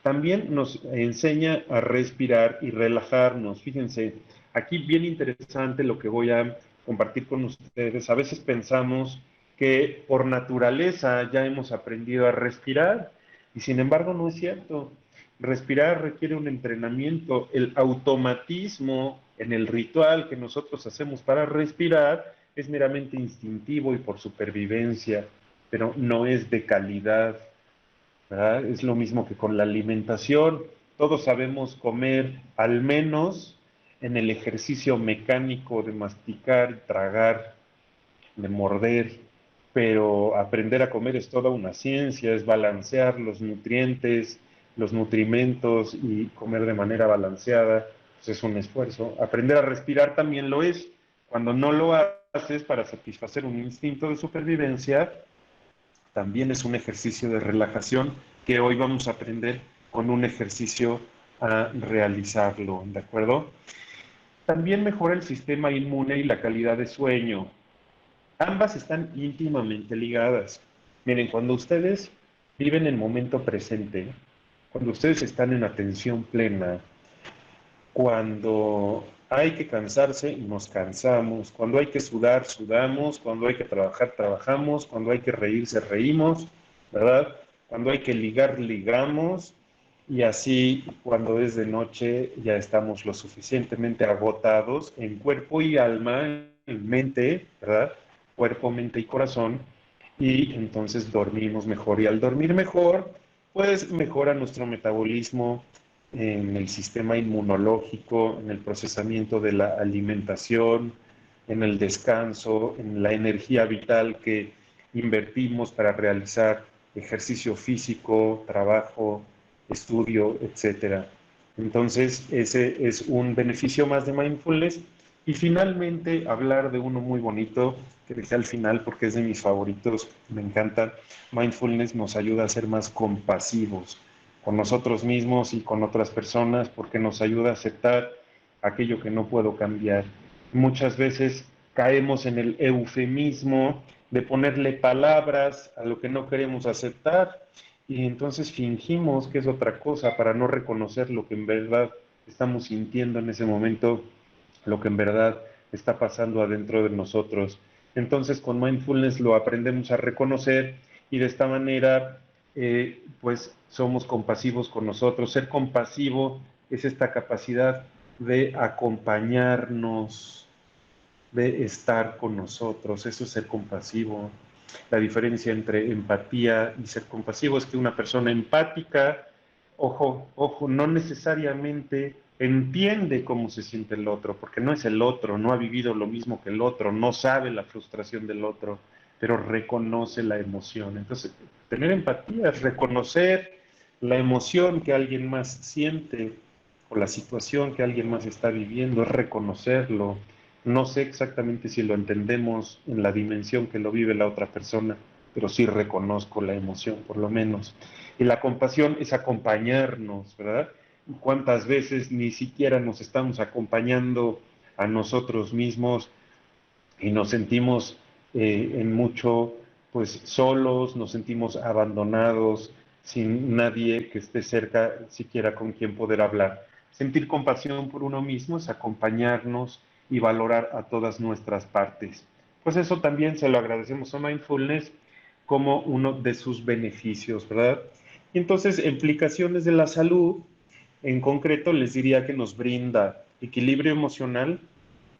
También nos enseña a respirar y relajarnos. Fíjense, aquí bien interesante lo que voy a compartir con ustedes. A veces pensamos que por naturaleza ya hemos aprendido a respirar y sin embargo no es cierto. Respirar requiere un entrenamiento. El automatismo en el ritual que nosotros hacemos para respirar es meramente instintivo y por supervivencia, pero no es de calidad, ¿verdad? Es lo mismo que con la alimentación. Todos sabemos comer, al menos en el ejercicio mecánico de masticar y tragar, de morder, pero aprender a comer es toda una ciencia, es balancear los nutrientes, los nutrimentos y comer de manera balanceada, pues es un esfuerzo. Aprender a respirar también lo es. Cuando no lo haces para satisfacer un instinto de supervivencia, también es un ejercicio de relajación que hoy vamos a aprender con un ejercicio a realizarlo, ¿de acuerdo? También mejora el sistema inmune y la calidad de sueño. Ambas están íntimamente ligadas. Miren, cuando ustedes viven el momento presente, cuando ustedes están en atención plena, cuando hay que cansarse, nos cansamos, cuando hay que sudar, sudamos, cuando hay que trabajar, trabajamos, cuando hay que reírse, reímos, ¿verdad? Cuando hay que ligar, ligamos, y así cuando es de noche ya estamos lo suficientemente agotados en cuerpo y alma, en mente, ¿verdad? Cuerpo, mente y corazón, y entonces dormimos mejor. Y al dormir mejor, pues mejora nuestro metabolismo, en el sistema inmunológico, en el procesamiento de la alimentación, en el descanso, en la energía vital que invertimos para realizar ejercicio físico, trabajo, estudio, etcétera. Entonces, ese es un beneficio más de mindfulness. Y finalmente, hablar de uno muy bonito, que dejé al final porque es de mis favoritos, me encanta. Mindfulness nos ayuda a ser más compasivos con nosotros mismos y con otras personas, porque nos ayuda a aceptar aquello que no puedo cambiar. Muchas veces caemos en el eufemismo de ponerle palabras a lo que no queremos aceptar, y entonces fingimos que es otra cosa para no reconocer lo que en verdad estamos sintiendo en ese momento, lo que en verdad está pasando adentro de nosotros. Entonces con mindfulness lo aprendemos a reconocer, y de esta manera pues somos compasivos con nosotros. Ser compasivo es esta capacidad de acompañarnos, de estar con nosotros. Eso es ser compasivo. La diferencia entre empatía y ser compasivo es que una persona empática, ojo, no necesariamente entiende cómo se siente el otro, porque no es el otro, no ha vivido lo mismo que el otro, no sabe la frustración del otro, pero reconoce la emoción. Entonces, tener empatía es reconocer la emoción que alguien más siente o la situación que alguien más está viviendo, es reconocerlo. No sé exactamente si lo entendemos en la dimensión que lo vive la otra persona, pero sí reconozco la emoción, por lo menos. Y la compasión es acompañarnos, ¿verdad? ¿Cuántas veces ni siquiera nos estamos acompañando a nosotros mismos y nos sentimos en mucho, pues solos, nos sentimos abandonados, sin nadie que esté cerca, siquiera con quien poder hablar? Sentir compasión por uno mismo es acompañarnos y valorar a todas nuestras partes. Pues eso también se lo agradecemos a Mindfulness como uno de sus beneficios, ¿verdad? Y entonces, implicaciones de la salud, en concreto les diría que nos brinda equilibrio emocional,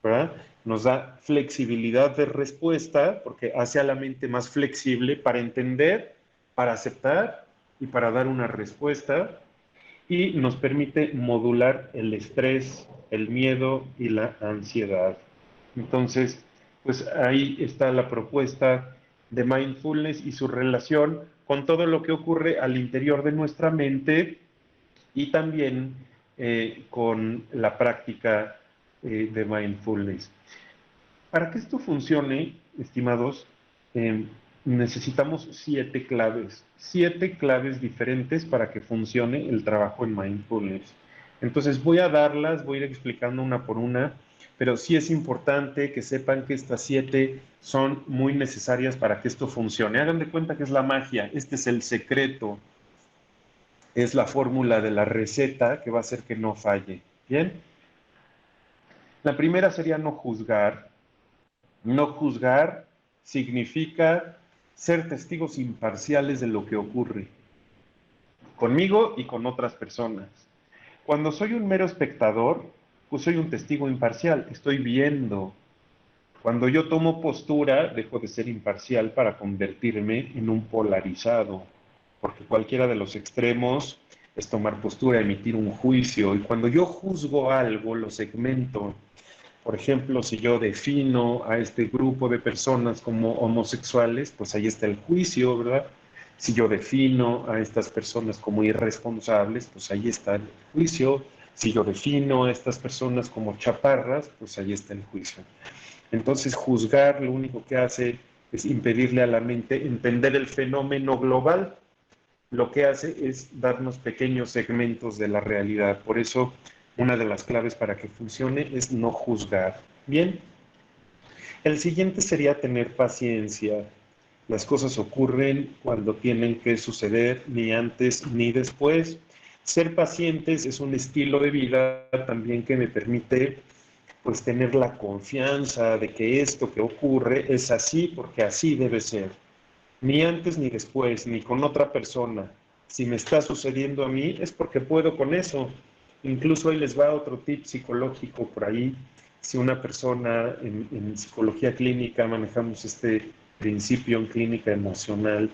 ¿verdad? Nos da flexibilidad de respuesta, porque hace a la mente más flexible para entender, para aceptar y para dar una respuesta, y nos permite modular el estrés, el miedo y la ansiedad. Entonces, pues ahí está la propuesta de mindfulness y su relación con todo lo que ocurre al interior de nuestra mente, y también con la práctica de mindfulness. Para que esto funcione, estimados, necesitamos 7 claves diferentes para que funcione el trabajo en mindfulness. Entonces voy a darlas, voy a ir explicando una por una, pero sí es importante que sepan que estas 7 son muy necesarias para que esto funcione. Hagan de cuenta que es la magia, este es el secreto, es la fórmula de la receta que va a hacer que no falle. ¿Bien? La primera sería no juzgar. No juzgar significa ser testigos imparciales de lo que ocurre, conmigo y con otras personas. Cuando soy un mero espectador, pues soy un testigo imparcial, estoy viendo. Cuando yo tomo postura, dejo de ser imparcial para convertirme en un polarizado, porque cualquiera de los extremos es tomar postura, emitir un juicio, y cuando yo juzgo algo, lo segmento. Por ejemplo, si yo defino a este grupo de personas como homosexuales, pues ahí está el juicio, ¿verdad? Si yo defino a estas personas como irresponsables, pues ahí está el juicio. Si yo defino a estas personas como chaparras, pues ahí está el juicio. Entonces, juzgar lo único que hace es impedirle a la mente entender el fenómeno global. Lo que hace es darnos pequeños segmentos de la realidad. Por eso, una de las claves para que funcione es no juzgar. Bien, el siguiente sería tener paciencia. Las cosas ocurren cuando tienen que suceder, ni antes ni después. Ser pacientes es un estilo de vida también que me permite pues tener la confianza de que esto que ocurre es así porque así debe ser. Ni antes ni después, ni con otra persona. Si me está sucediendo a mí es porque puedo con eso. Incluso ahí les va otro tip psicológico por ahí. Si una persona en psicología clínica manejamos este principio en clínica emocional,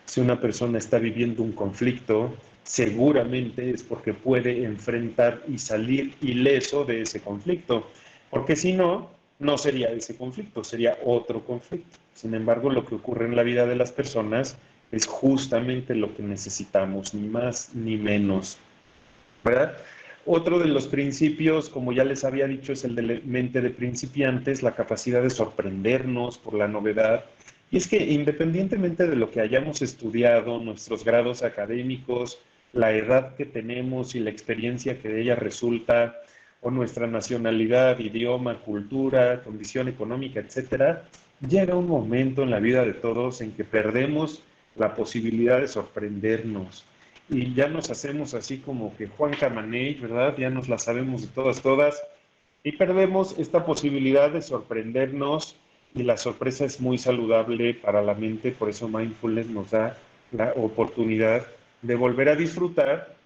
si una persona está viviendo un conflicto, seguramente es porque puede enfrentar y salir ileso de ese conflicto. Porque si no, no sería ese conflicto, sería otro conflicto. Sin embargo, lo que ocurre en la vida de las personas es justamente lo que necesitamos, ni más ni menos, ¿verdad? Otro de los principios, como ya les había dicho, es el de la mente de principiantes, la capacidad de sorprendernos por la novedad. Y es que independientemente de lo que hayamos estudiado, nuestros grados académicos, la edad que tenemos y la experiencia que de ella resulta, o nuestra nacionalidad, idioma, cultura, condición económica, etcétera, llega un momento en la vida de todos en que perdemos la posibilidad de sorprendernos y ya nos hacemos así como que Juan Camaney, ¿verdad? Ya nos la sabemos de todas, y perdemos esta posibilidad de sorprendernos y la sorpresa es muy saludable para la mente, por eso mindfulness nos da la oportunidad de volver a disfrutar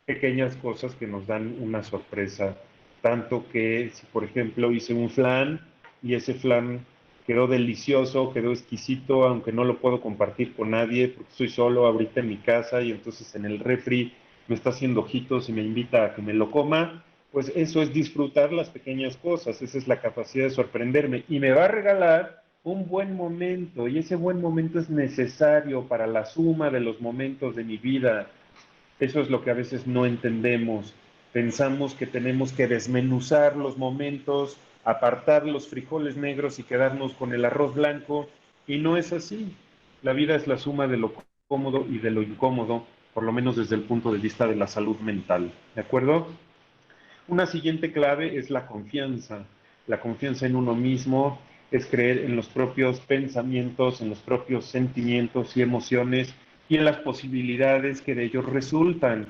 pequeñas cosas que nos dan una sorpresa. Tanto que si, por ejemplo, hice un flan y ese flan quedó delicioso, quedó exquisito, aunque no lo puedo compartir con nadie porque estoy solo ahorita en mi casa y entonces en el refri me está haciendo ojitos y me invita a que me lo coma, pues eso es disfrutar las pequeñas cosas, esa es la capacidad de sorprenderme y me va a regalar un buen momento y ese buen momento es necesario para la suma de los momentos de mi vida. Eso es lo que a veces no entendemos. Pensamos que tenemos que desmenuzar los momentos, apartar los frijoles negros y quedarnos con el arroz blanco, y no es así. La vida es la suma de lo cómodo y de lo incómodo, por lo menos desde el punto de vista de la salud mental. ¿De acuerdo? Una siguiente clave es la confianza. La confianza en uno mismo es creer en los propios pensamientos, en los propios sentimientos y emociones y en las posibilidades que de ellos resultan.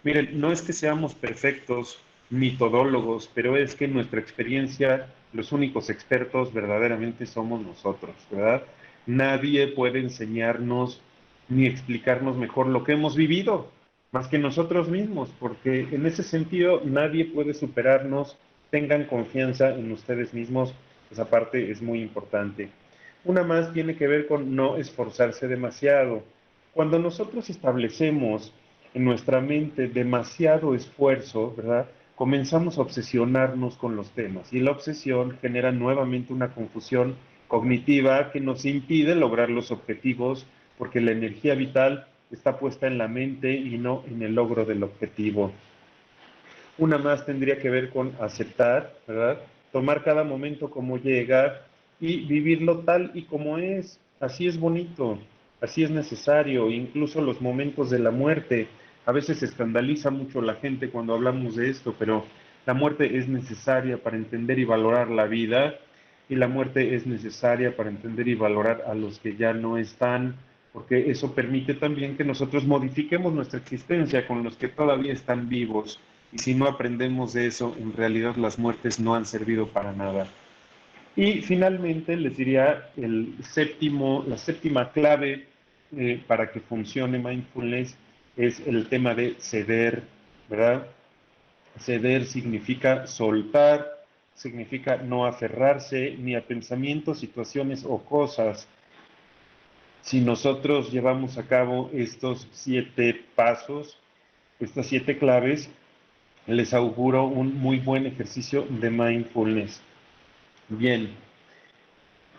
Miren, no es que seamos perfectos ni todólogos, pero es que en nuestra experiencia los únicos expertos verdaderamente somos nosotros, ¿verdad? Nadie puede enseñarnos ni explicarnos mejor lo que hemos vivido más que nosotros mismos, porque en ese sentido nadie puede superarnos, tengan confianza en ustedes mismos, esa parte es muy importante. Una más tiene que ver con no esforzarse demasiado. Cuando nosotros establecemos en nuestra mente demasiado esfuerzo, ¿verdad? Comenzamos a obsesionarnos con los temas y la obsesión genera nuevamente una confusión cognitiva que nos impide lograr los objetivos porque la energía vital está puesta en la mente y no en el logro del objetivo. Una más tendría que ver con aceptar, ¿verdad? Tomar cada momento como llega y vivirlo tal y como es. Así es bonito, así es necesario, incluso los momentos de la muerte. A veces se escandaliza mucho la gente cuando hablamos de esto, pero la muerte es necesaria para entender y valorar la vida y la muerte es necesaria para entender y valorar a los que ya no están, porque eso permite también que nosotros modifiquemos nuestra existencia con los que todavía están vivos. Y si no aprendemos de eso, en realidad las muertes no han servido para nada. Y finalmente les diría la séptima clave para que funcione mindfulness es el tema de ceder, ¿verdad? Ceder significa soltar, significa no aferrarse ni a pensamientos, situaciones o cosas. Si nosotros llevamos a cabo estos 7 pasos, estas 7 claves, les auguro un muy buen ejercicio de mindfulness. Bien,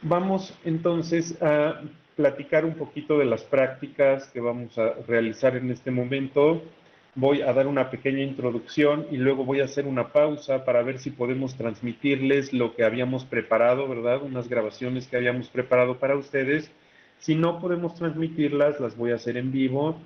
vamos entonces a platicar un poquito de las prácticas que vamos a realizar en este momento. voy a dar una pequeña introducción y luego voy a hacer una pausa para ver si podemos transmitirles lo que habíamos preparado, ¿verdad? Unas grabaciones que habíamos preparado para ustedes. Si no podemos transmitirlas, las voy a hacer en vivo,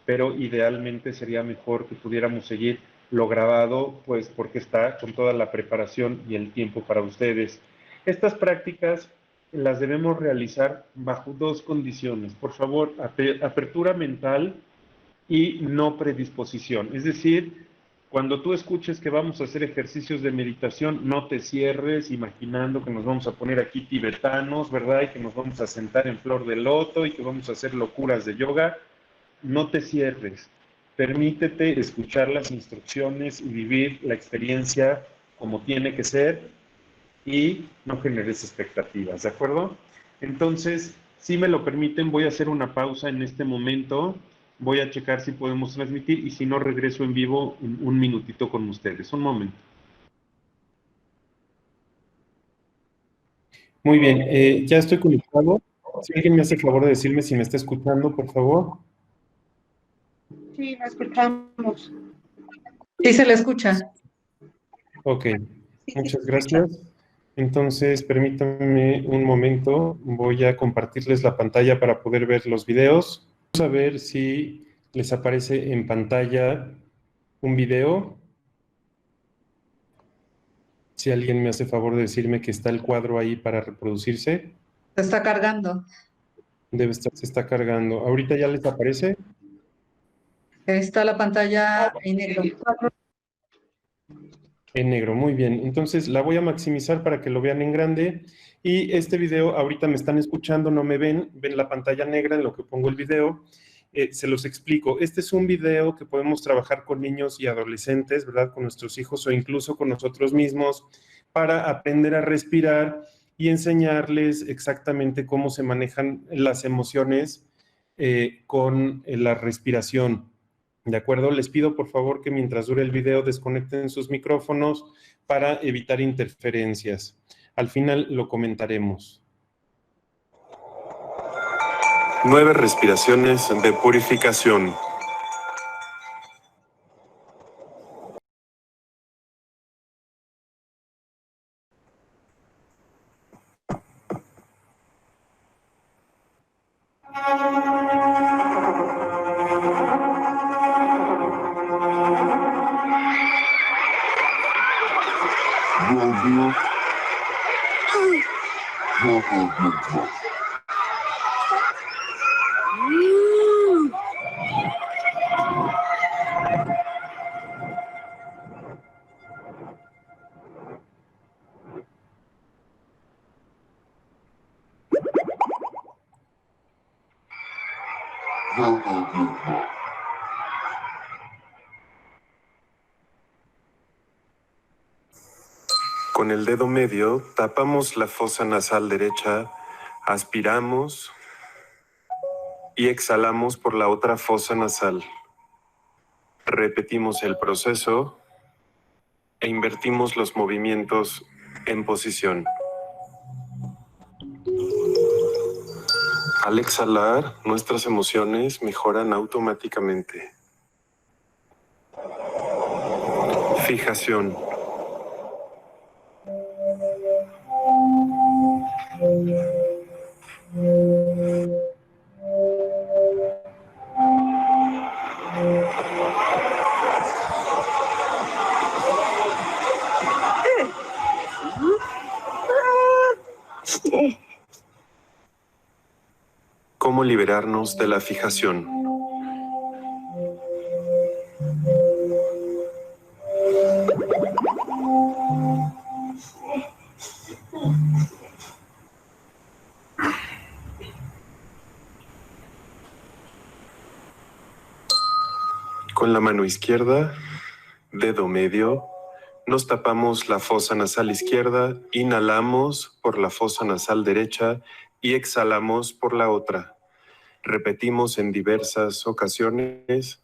pero idealmente sería mejor que pudiéramos seguir lo grabado, pues porque está con toda la preparación y el tiempo para ustedes. Estas prácticas las debemos realizar bajo dos condiciones. Por favor, apertura mental y no predisposición. Es decir, cuando tú escuches que vamos a hacer ejercicios de meditación, no te cierres imaginando que nos vamos a poner aquí tibetanos, ¿verdad? Y que nos vamos a sentar en flor de loto y que vamos a hacer locuras de yoga. No te cierres. Permítete escuchar las instrucciones y vivir la experiencia como tiene que ser y no generes expectativas, ¿de acuerdo? Entonces, si me lo permiten, voy a hacer una pausa en este momento. Voy a checar si podemos transmitir y si no, regreso en vivo en un minutito con ustedes. Un momento. Muy bien, ya estoy conectado. Si alguien me hace el favor de decirme si me está escuchando, por favor. Sí, la escuchamos. Sí, se le escucha. Ok, Sí, muchas se gracias. Entonces, permítanme un momento. Voy a compartirles la pantalla para poder ver los videos. Vamos a ver si les aparece en pantalla un video. Si alguien me hace favor de decirme que está el cuadro ahí para reproducirse. Se está cargando. Se está cargando. ¿Ahorita ya les aparece? Está la pantalla en negro. En negro, muy bien. Entonces la voy a maximizar para que lo vean en grande. Y este video, ahorita me están escuchando, no me ven, ven la pantalla negra en lo que pongo el video. Se los explico. Este es un video que podemos trabajar con niños y adolescentes, ¿verdad? Con nuestros hijos o incluso con nosotros mismos para aprender a respirar y enseñarles exactamente cómo se manejan las emociones con la respiración. ¿De acuerdo? Les pido por favor que mientras dure el video desconecten sus micrófonos para evitar interferencias. Al final lo comentaremos. 9 respiraciones de purificación. Con el dedo medio tapamos la fosa nasal derecha, aspiramos y exhalamos por la otra fosa nasal. Repetimos el proceso e invertimos los movimientos en posición. Al exhalar, nuestras emociones mejoran automáticamente. Fijación. ¿Cómo liberarnos de la fijación? Con la mano izquierda, dedo medio, nos tapamos la fosa nasal izquierda, inhalamos por la fosa nasal derecha y exhalamos por la otra. Repetimos en diversas ocasiones.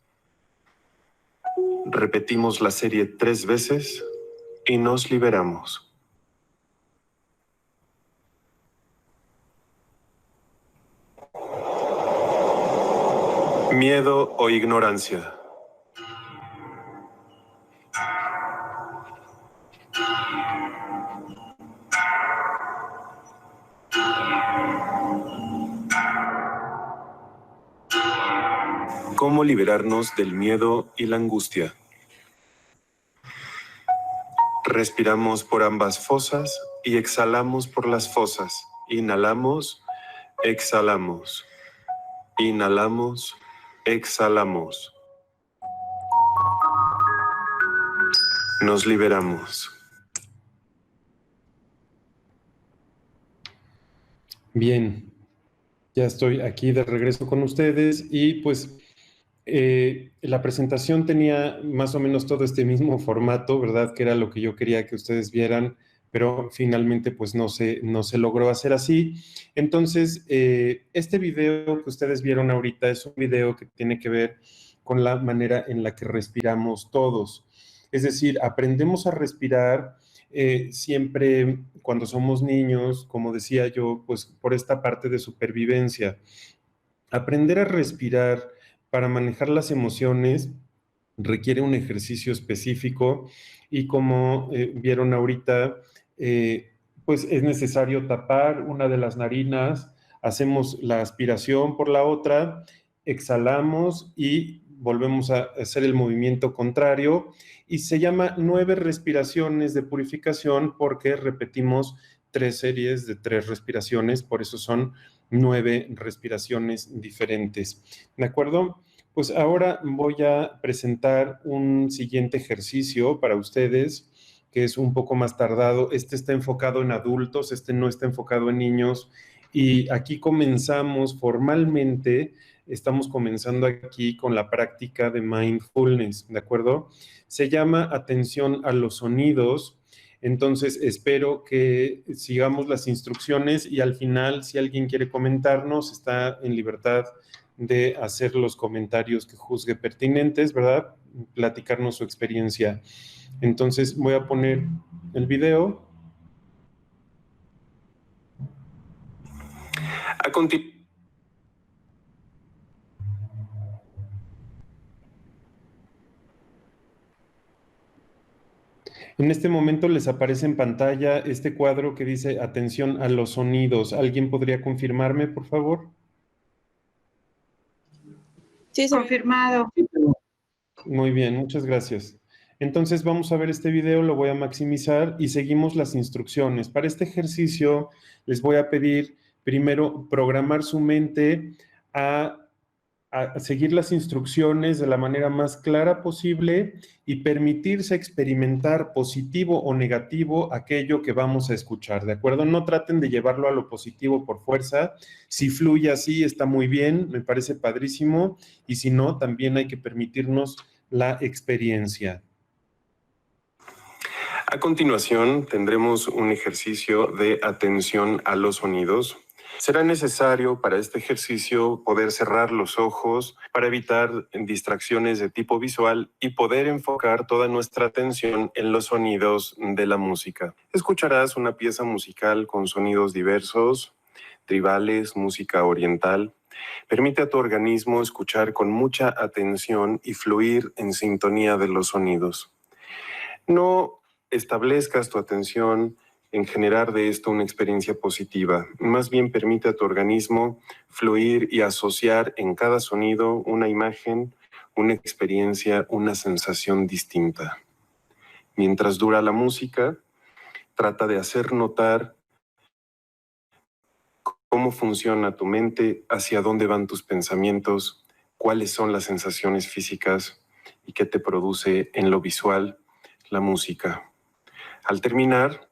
Repetimos la serie 3 veces y nos liberamos. Miedo o ignorancia. cómo liberarnos del miedo y la angustia. Respiramos por ambas fosas y exhalamos por las fosas. Inhalamos, exhalamos. Inhalamos, exhalamos. Nos liberamos. Bien, ya estoy aquí de regreso con ustedes y pues la presentación tenía más o menos todo este mismo formato, ¿verdad? Que era lo que yo quería que ustedes vieran, pero finalmente pues no se logró hacer así. Entonces, este video que ustedes vieron ahorita es un video que tiene que ver con la manera en la que respiramos todos. Es decir, aprendemos a respirar siempre cuando somos niños, como decía yo, pues por esta parte de supervivencia. Aprender a respirar para manejar las emociones requiere un ejercicio específico y como vieron ahorita, pues es necesario tapar una de las narinas, hacemos la aspiración por la otra, exhalamos y volvemos a hacer el movimiento contrario y se llama 9 respiraciones de purificación porque repetimos 3 series de 3 respiraciones, por eso son 9 respiraciones diferentes. ¿De acuerdo? Pues ahora voy a presentar un siguiente ejercicio para ustedes, que es un poco más tardado. Este está enfocado en adultos, este no está enfocado en niños. Y aquí comenzamos formalmente, estamos comenzando aquí con la práctica de mindfulness, ¿de acuerdo? Se llama atención a los sonidos. Entonces, espero que sigamos las instrucciones y al final, si alguien quiere comentarnos, está en libertad de hacer los comentarios que juzgue pertinentes, ¿verdad? Platicarnos su experiencia. Entonces, voy a poner el video. A continuación. En este momento les aparece en pantalla este cuadro que dice atención a los sonidos. ¿Alguien podría confirmarme, por favor? Sí, confirmado. Muy bien, muchas gracias. Entonces vamos a ver este video, lo voy a maximizar y seguimos las instrucciones. Para este ejercicio les voy a pedir primero programar su mente a seguir las instrucciones de la manera más clara posible y permitirse experimentar positivo o negativo aquello que vamos a escuchar, ¿de acuerdo? No traten de llevarlo a lo positivo por fuerza. Si fluye así, está muy bien, me parece padrísimo, y si no, también hay que permitirnos la experiencia. A continuación, tendremos un ejercicio de atención a los sonidos. Será necesario para este ejercicio poder cerrar los ojos para evitar distracciones de tipo visual y poder enfocar toda nuestra atención en los sonidos de la música. Escucharás una pieza musical con sonidos diversos, tribales, música oriental. Permite a tu organismo escuchar con mucha atención y fluir en sintonía de los sonidos. No establezcas tu atención en generar de esto una experiencia positiva. Más bien permite a tu organismo fluir y asociar en cada sonido una imagen, una experiencia, una sensación distinta. Mientras dura la música, trata de hacer notar cómo funciona tu mente, hacia dónde van tus pensamientos, cuáles son las sensaciones físicas y qué te produce en lo visual la música. Al terminar,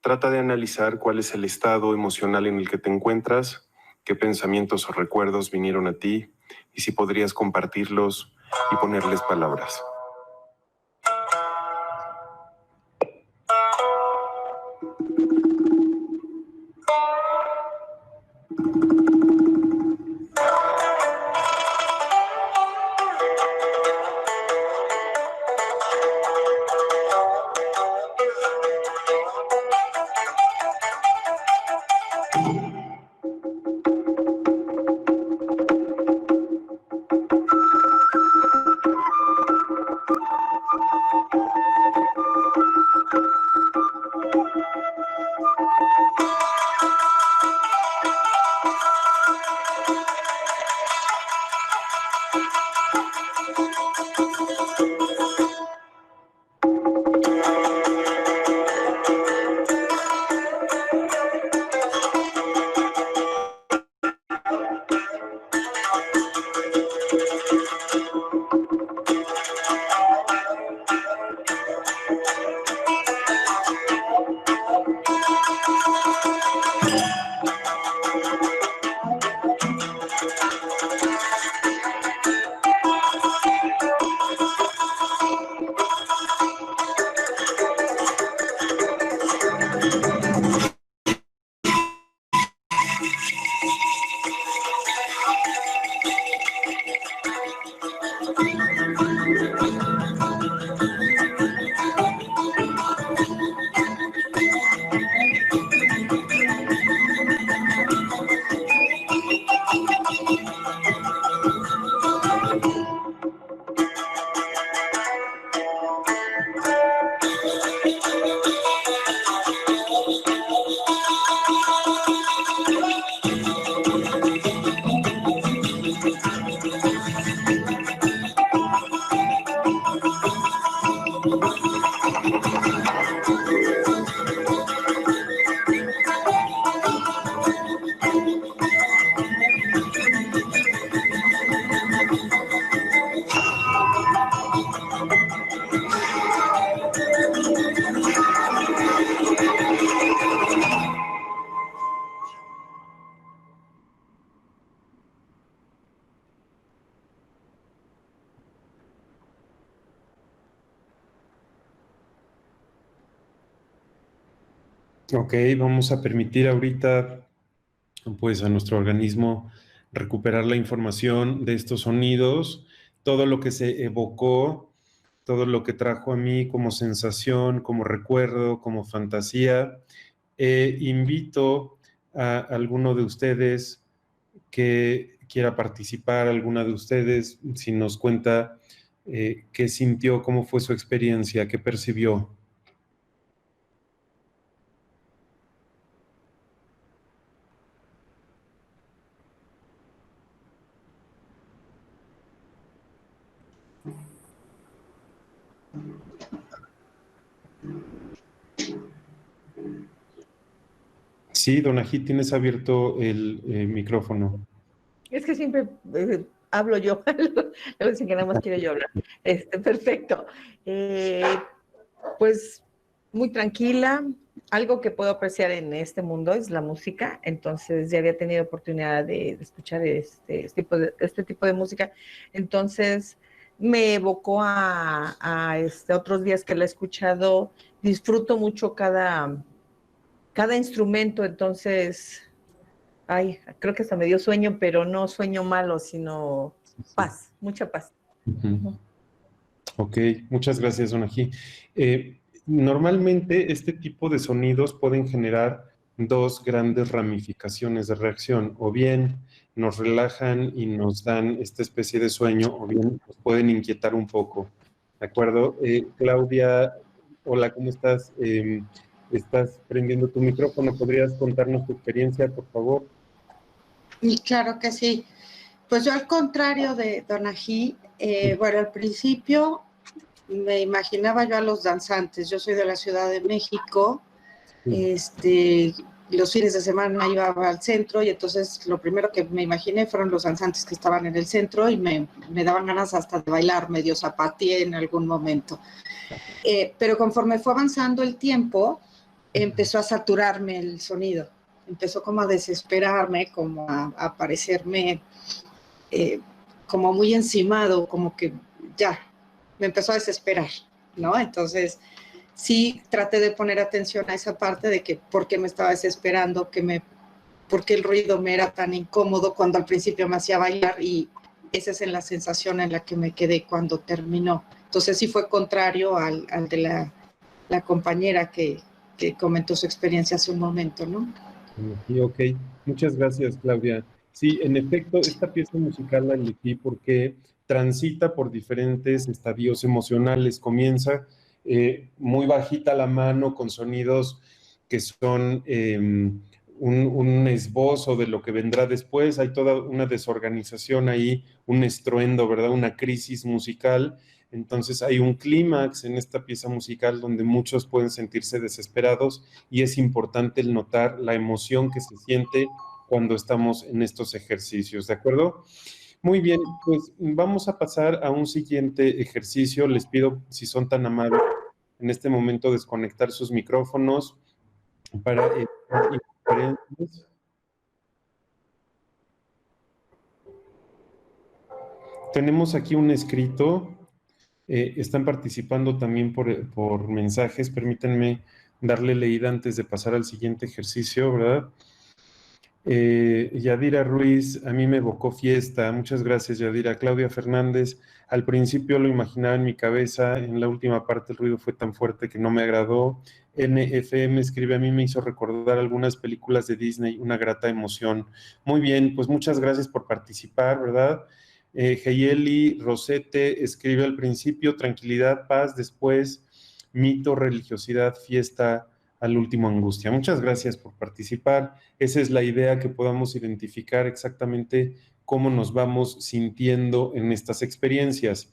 trata de analizar cuál es el estado emocional en el que te encuentras, qué pensamientos o recuerdos vinieron a ti y si podrías compartirlos y ponerles palabras. Ok, vamos a permitir ahorita pues a nuestro organismo recuperar la información de estos sonidos, todo lo que se evocó, todo lo que trajo a mí como sensación, como recuerdo, como fantasía. Invito a alguno de ustedes que quiera participar, alguna de ustedes, si nos cuenta qué sintió, cómo fue su experiencia, qué percibió. Sí, Donají, tienes abierto el micrófono. Es que siempre hablo yo, luego dicen que nada más quiero yo hablar. Perfecto. Pues muy tranquila. Algo que puedo apreciar en este mundo es la música, entonces ya había tenido oportunidad de escuchar este tipo de música, entonces me evocó a otros días que la he escuchado. Disfruto mucho cada instrumento, entonces, ay, creo que hasta me dio sueño, pero no sueño malo, sino paz, mucha paz. Uh-huh. Ok, muchas gracias, Donají. Normalmente este tipo de sonidos pueden generar dos grandes ramificaciones de reacción, o bien nos relajan y nos dan esta especie de sueño, o bien nos pueden inquietar un poco, ¿de acuerdo? Claudia, hola, ¿cómo estás? Estás prendiendo tu micrófono, ¿podrías contarnos tu experiencia, por favor? Y claro que sí. Pues yo, al contrario de Donají, bueno, al principio me imaginaba yo a los danzantes. Yo soy de la Ciudad de México. Los fines de semana iba al centro y entonces lo primero que me imaginé fueron los danzantes que estaban en el centro y me daban ganas hasta de bailar, medio zapateé en algún momento. Pero conforme fue avanzando el tiempo, empezó a saturarme el sonido. Empezó como a desesperarme, como a parecerme como muy encimado, como que ya, me empezó a desesperar, ¿no? Entonces, sí traté de poner atención a esa parte de que por qué me estaba desesperando, por qué el ruido me era tan incómodo cuando al principio me hacía bailar, y esa es la sensación en la que me quedé cuando terminó. Entonces sí fue contrario al de la compañera que comentó su experiencia hace un momento, ¿no? Ok, muchas gracias, Claudia. Sí, en efecto, esta pieza musical la elegí porque transita por diferentes estadios emocionales. Comienza muy bajita la mano, con sonidos que son un esbozo de lo que vendrá después. Hay toda una desorganización ahí, un estruendo, ¿verdad? Una crisis musical. Entonces hay un clímax en esta pieza musical donde muchos pueden sentirse desesperados, y es importante el notar la emoción que se siente cuando estamos en estos ejercicios, ¿de acuerdo? Muy bien, pues vamos a pasar a un siguiente ejercicio. Les pido, si son tan amables, en este momento desconectar sus micrófonos para interferencias. Tenemos aquí un escrito. Están participando también por mensajes. Permítanme darle leída antes de pasar al siguiente ejercicio, ¿verdad? Yadira Ruiz, a mí me evocó fiesta. Muchas gracias, Yadira. Claudia Fernández, al principio lo imaginaba en mi cabeza, en la última parte el ruido fue tan fuerte que no me agradó. NFM escribe, a mí me hizo recordar algunas películas de Disney, una grata emoción. Muy bien, pues muchas gracias por participar, ¿verdad? Geyeli Rosete escribe al principio, tranquilidad, paz, después mito, religiosidad, fiesta, al último angustia. Muchas gracias por participar. Esa es la idea, que podamos identificar exactamente cómo nos vamos sintiendo en estas experiencias.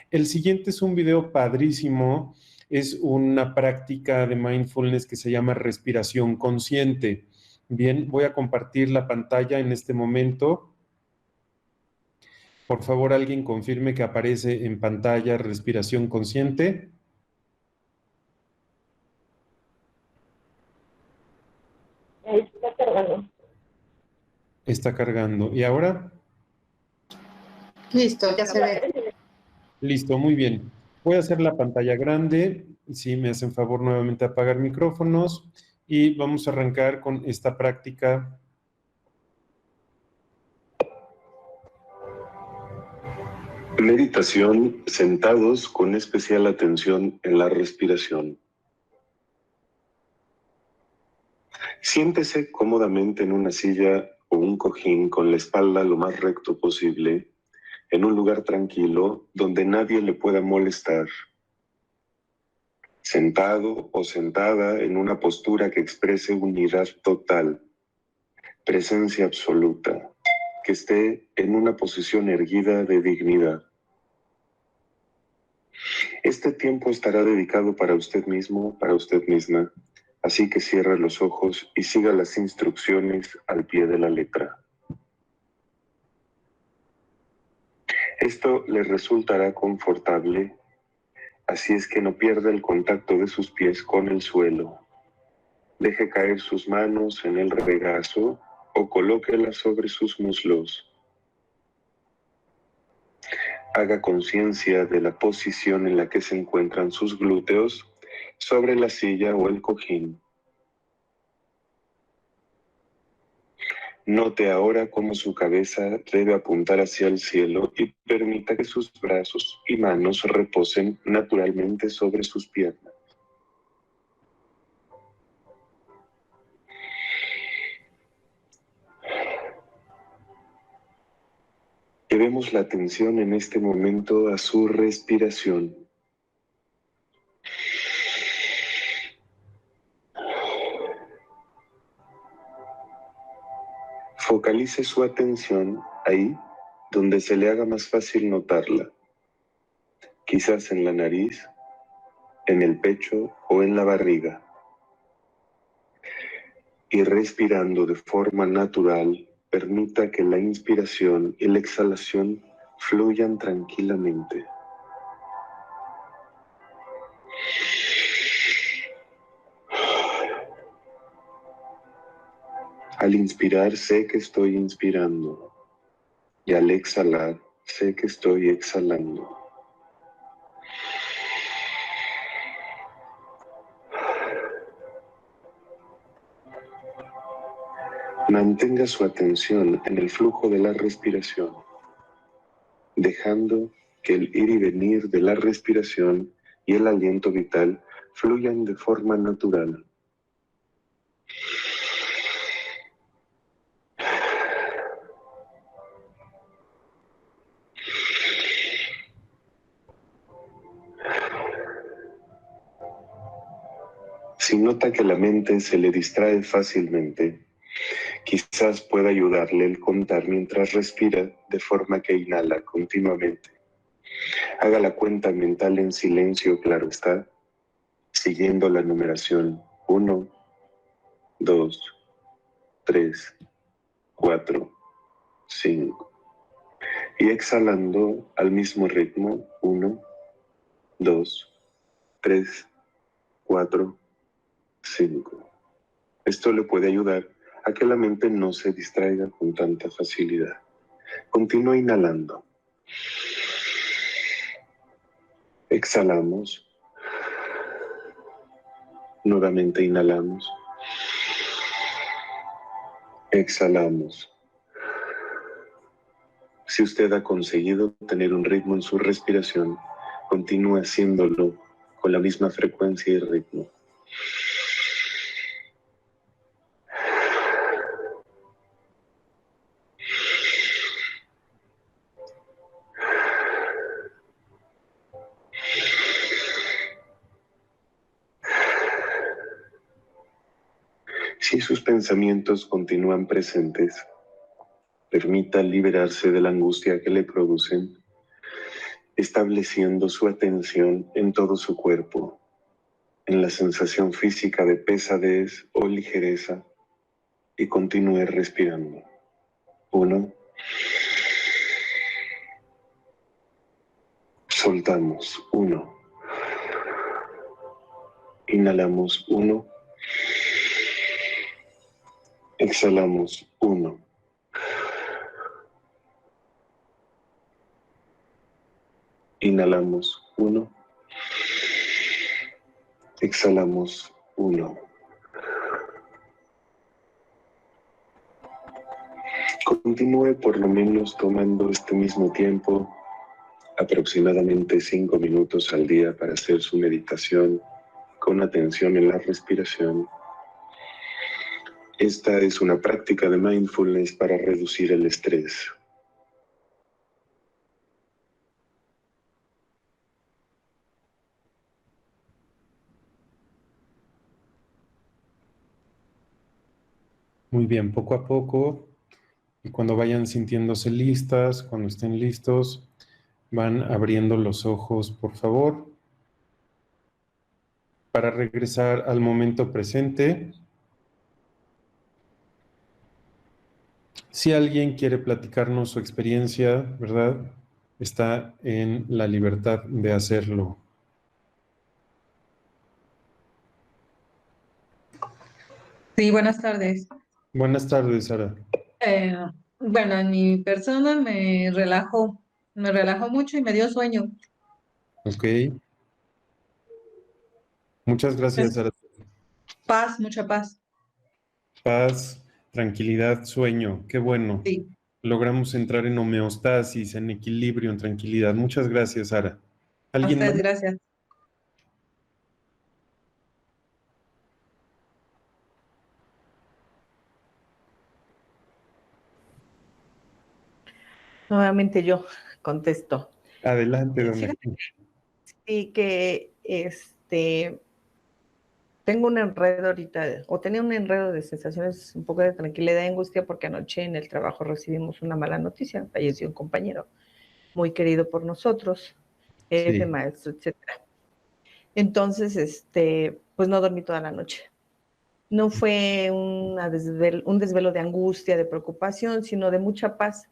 El siguiente es un video padrísimo. Es una práctica de mindfulness que se llama respiración consciente. Bien, voy a compartir la pantalla en este momento. Por favor, alguien confirme que aparece en pantalla respiración consciente. Está cargando. Está cargando. ¿Y ahora? Listo, ya se ve. Listo, muy bien. Voy a hacer la pantalla grande. Si me hacen favor nuevamente apagar micrófonos. Y vamos a arrancar con esta práctica. Meditación sentados con especial atención en la respiración. Siéntese cómodamente en una silla o un cojín con la espalda lo más recto posible, en un lugar tranquilo donde nadie le pueda molestar. Sentado o sentada en una postura que exprese unidad total, presencia absoluta, que esté en una posición erguida de dignidad. Este tiempo estará dedicado para usted mismo, para usted misma, así que cierre los ojos y siga las instrucciones al pie de la letra. Esto le resultará confortable, así es que no pierda el contacto de sus pies con el suelo. Deje caer sus manos en el regazo o colóquelas sobre sus muslos. Haga conciencia de la posición en la que se encuentran sus glúteos sobre la silla o el cojín. Note ahora cómo su cabeza debe apuntar hacia el cielo y permita que sus brazos y manos reposen naturalmente sobre sus piernas. Llevemos la atención en este momento a su respiración. Focalice su atención ahí donde se le haga más fácil notarla, quizás en la nariz, en el pecho o en la barriga. Y respirando de forma natural, permita que la inspiración y la exhalación fluyan tranquilamente. Al inspirar sé que estoy inspirando y al exhalar sé que estoy exhalando. Mantenga su atención en el flujo de la respiración, dejando que el ir y venir de la respiración y el aliento vital fluyan de forma natural. Si nota que la mente se le distrae fácilmente, quizás pueda ayudarle el contar mientras respira de forma que inhala continuamente. Haga la cuenta mental en silencio, claro está, siguiendo la numeración 1, 2, 3, 4, 5. Y exhalando al mismo ritmo 1, 2, 3, 4, 5. Esto le puede ayudar a que la mente no se distraiga con tanta facilidad. Continúa inhalando. Exhalamos. Nuevamente inhalamos. Exhalamos. Si usted ha conseguido tener un ritmo en su respiración, continúe haciéndolo con la misma frecuencia y ritmo. Si sus pensamientos continúan presentes, permita liberarse de la angustia que le producen, estableciendo su atención en todo su cuerpo, en la sensación física de pesadez o ligereza, y continúe respirando. 1, Soltamos. 1. Inhalamos. 1. Exhalamos. 1. Inhalamos. 1. Exhalamos. 1. Continúe por lo menos tomando este mismo tiempo, aproximadamente 5 minutos al día, para hacer su meditación con atención en la respiración. Esta es una práctica de mindfulness para reducir el estrés. Muy bien, poco a poco, y cuando vayan sintiéndose listas, cuando estén listos, van abriendo los ojos, por favor, para regresar al momento presente. Si alguien quiere platicarnos su experiencia, ¿verdad? Está en la libertad de hacerlo. Sí, buenas tardes. Buenas tardes, Sara. Eh, bueno, en mi persona me relajó mucho y me dio sueño. Ok. Muchas gracias, Es Sara. paz, mucha paz. Paz, tranquilidad, sueño. Qué bueno. Sí, Logramos entrar en homeostasis, en equilibrio, en tranquilidad. Muchas gracias, Sara. a ¿Alguien ustedes, más? gracias. Nuevamente yo contesto. Adelante, dona. Fíjate sí, que tengo un enredo ahorita, o tenía un enredo de sensaciones, un poco de tranquilidad y angustia, porque anoche en el trabajo recibimos una mala noticia. Falleció un compañero muy querido por nosotros, jefe, Sí, maestro, etcétera. Entonces, pues no dormí toda la noche. No fue un desvelo de angustia, de preocupación, sino de mucha paz,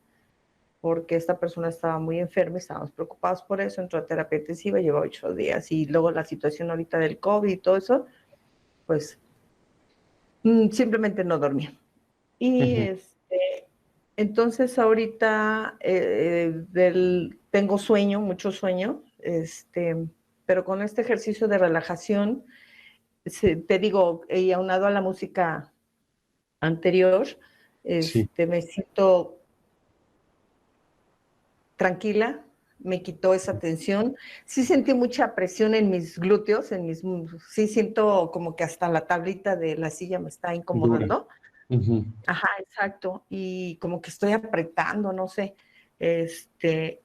porque esta persona estaba muy enferma, estábamos preocupados por eso, entró a terapia intensiva, lleva 8 días, y luego la situación ahorita del COVID y todo eso, pues simplemente no dormí. Y ujú, entonces ahorita tengo sueño, mucho sueño, pero con este ejercicio de relajación, te digo, y aunado a la música anterior, sí, me siento tranquila, me quitó esa tensión. Sí sentí mucha presión en mis glúteos, sí siento como que hasta la tablita de la silla me está dura. incomodando. Ujú, Ajá, exacto. Y como que estoy apretando, no sé. Este,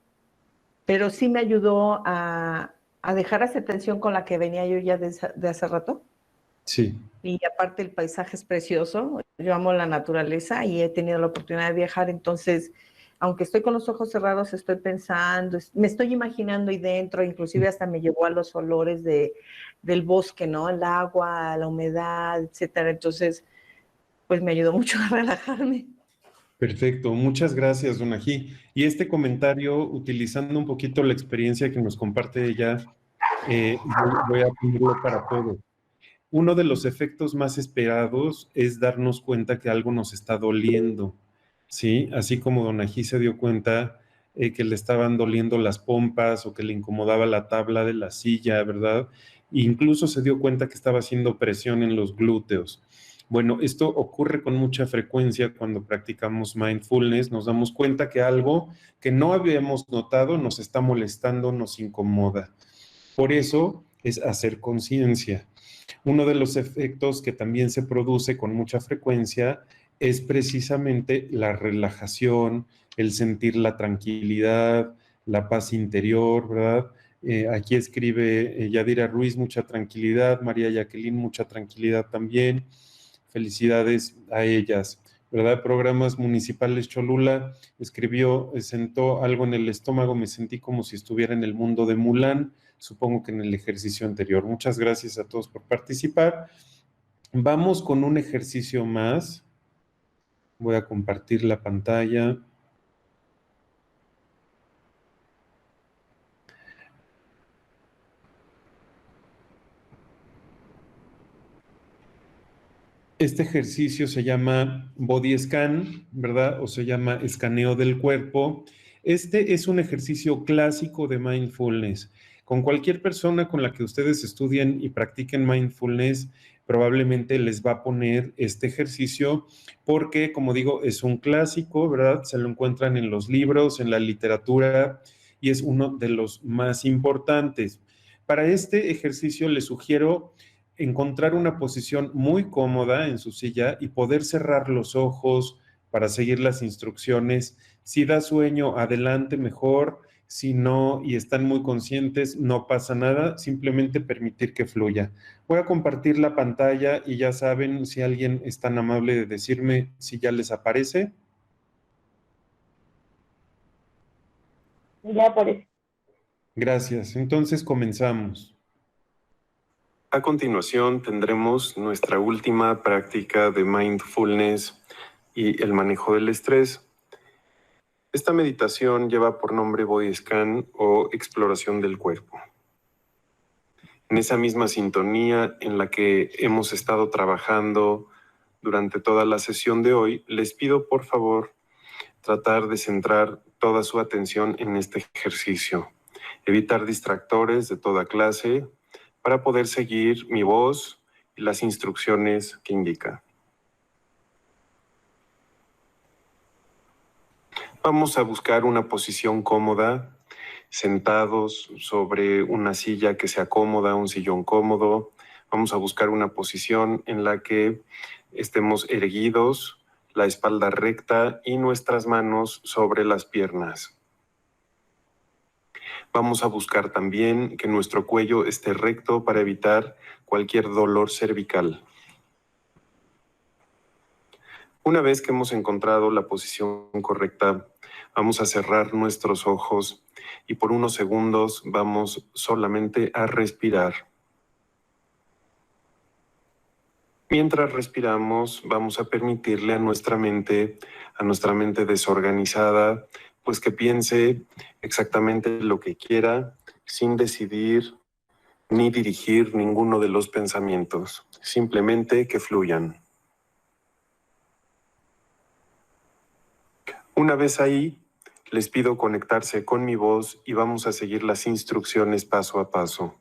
pero sí me ayudó a dejar esa tensión con la que venía yo ya de hace rato. sí, Y aparte el paisaje es precioso. Yo amo la naturaleza y he tenido la oportunidad de viajar. Entonces, aunque estoy con los ojos cerrados, estoy pensando, me estoy imaginando ahí dentro, inclusive hasta me llevó a los olores del bosque, ¿no? El agua, la humedad, etcétera. Entonces, pues me ayudó mucho a relajarme. perfecto. Muchas gracias, don Ají. Y este comentario, utilizando un poquito la experiencia que nos comparte ella, voy a ponerlo para todo. Uno de los efectos más esperados es darnos cuenta que algo nos está doliendo, ¿sí? Así como don Ají se dio cuenta que le estaban doliendo las pompas o que le incomodaba la tabla de la silla, ¿verdad? Incluso se dio cuenta que estaba haciendo presión en los glúteos. Bueno, esto ocurre con mucha frecuencia cuando practicamos mindfulness. Nos damos cuenta que algo que no habíamos notado nos está molestando, nos incomoda. Por eso es hacer conciencia. Uno de los efectos que también se produce con mucha frecuencia es precisamente la relajación, el sentir la tranquilidad, la paz interior, ¿verdad? Aquí escribe Yadira Ruiz, mucha tranquilidad, María Jacqueline, mucha tranquilidad también. Felicidades a ellas, ¿verdad? Programas Municipales Cholula escribió, sentó algo en el estómago, me sentí como si estuviera en el mundo de Mulan, supongo que en el ejercicio anterior. Muchas gracias a todos por participar. Vamos con un ejercicio más. Voy a compartir la pantalla. Este ejercicio se llama Body Scan, ¿verdad? O se llama escaneo del cuerpo. Este es un ejercicio clásico de mindfulness. Con cualquier persona con la que ustedes estudien y practiquen mindfulness, probablemente les va a poner este ejercicio porque, como digo, es un clásico, ¿verdad? Se lo encuentran en los libros, en la literatura y es uno de los más importantes. Para este ejercicio les sugiero encontrar una posición muy cómoda en su silla y poder cerrar los ojos para seguir las instrucciones. Si da sueño, adelante, mejor. Si no y están muy conscientes, no pasa nada, simplemente permitir que fluya. Voy a compartir la pantalla y ya saben, si alguien es tan amable de decirme si ya les aparece. Ya aparece. Gracias. Entonces comenzamos. A continuación tendremos nuestra última práctica de mindfulness y el manejo del estrés. Esta meditación lleva por nombre Body Scan o exploración del cuerpo. En esa misma sintonía en la que hemos estado trabajando durante toda la sesión de hoy, les pido por favor tratar de centrar toda su atención en este ejercicio. Evitar distractores de toda clase para poder seguir mi voz y las instrucciones que indica. Vamos a buscar una posición cómoda, sentados sobre una silla que sea cómoda, un sillón cómodo. Vamos a buscar una posición en la que estemos erguidos, la espalda recta y nuestras manos sobre las piernas. Vamos a buscar también que nuestro cuello esté recto para evitar cualquier dolor cervical. Una vez que hemos encontrado la posición correcta, vamos a cerrar nuestros ojos y por unos segundos vamos solamente a respirar. Mientras respiramos, vamos a permitirle a nuestra mente desorganizada, pues que piense exactamente lo que quiera, sin decidir ni dirigir ninguno de los pensamientos, simplemente que fluyan. Una vez ahí, les pido conectarse con mi voz y vamos a seguir las instrucciones paso a paso.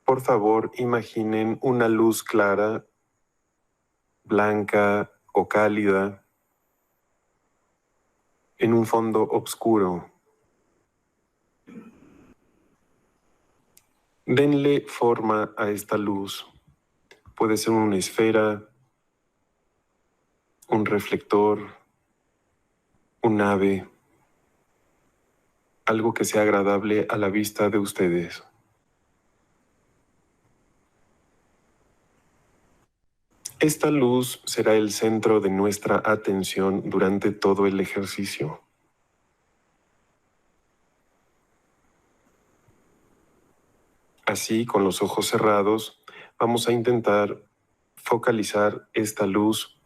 Por favor, imaginen una luz clara, blanca o cálida, en un fondo oscuro. Denle forma a esta luz. Puede ser una esfera, un reflector, un ave, algo que sea agradable a la vista de ustedes. Esta luz será el centro de nuestra atención durante todo el ejercicio. Así, con los ojos cerrados, vamos a intentar focalizar esta luz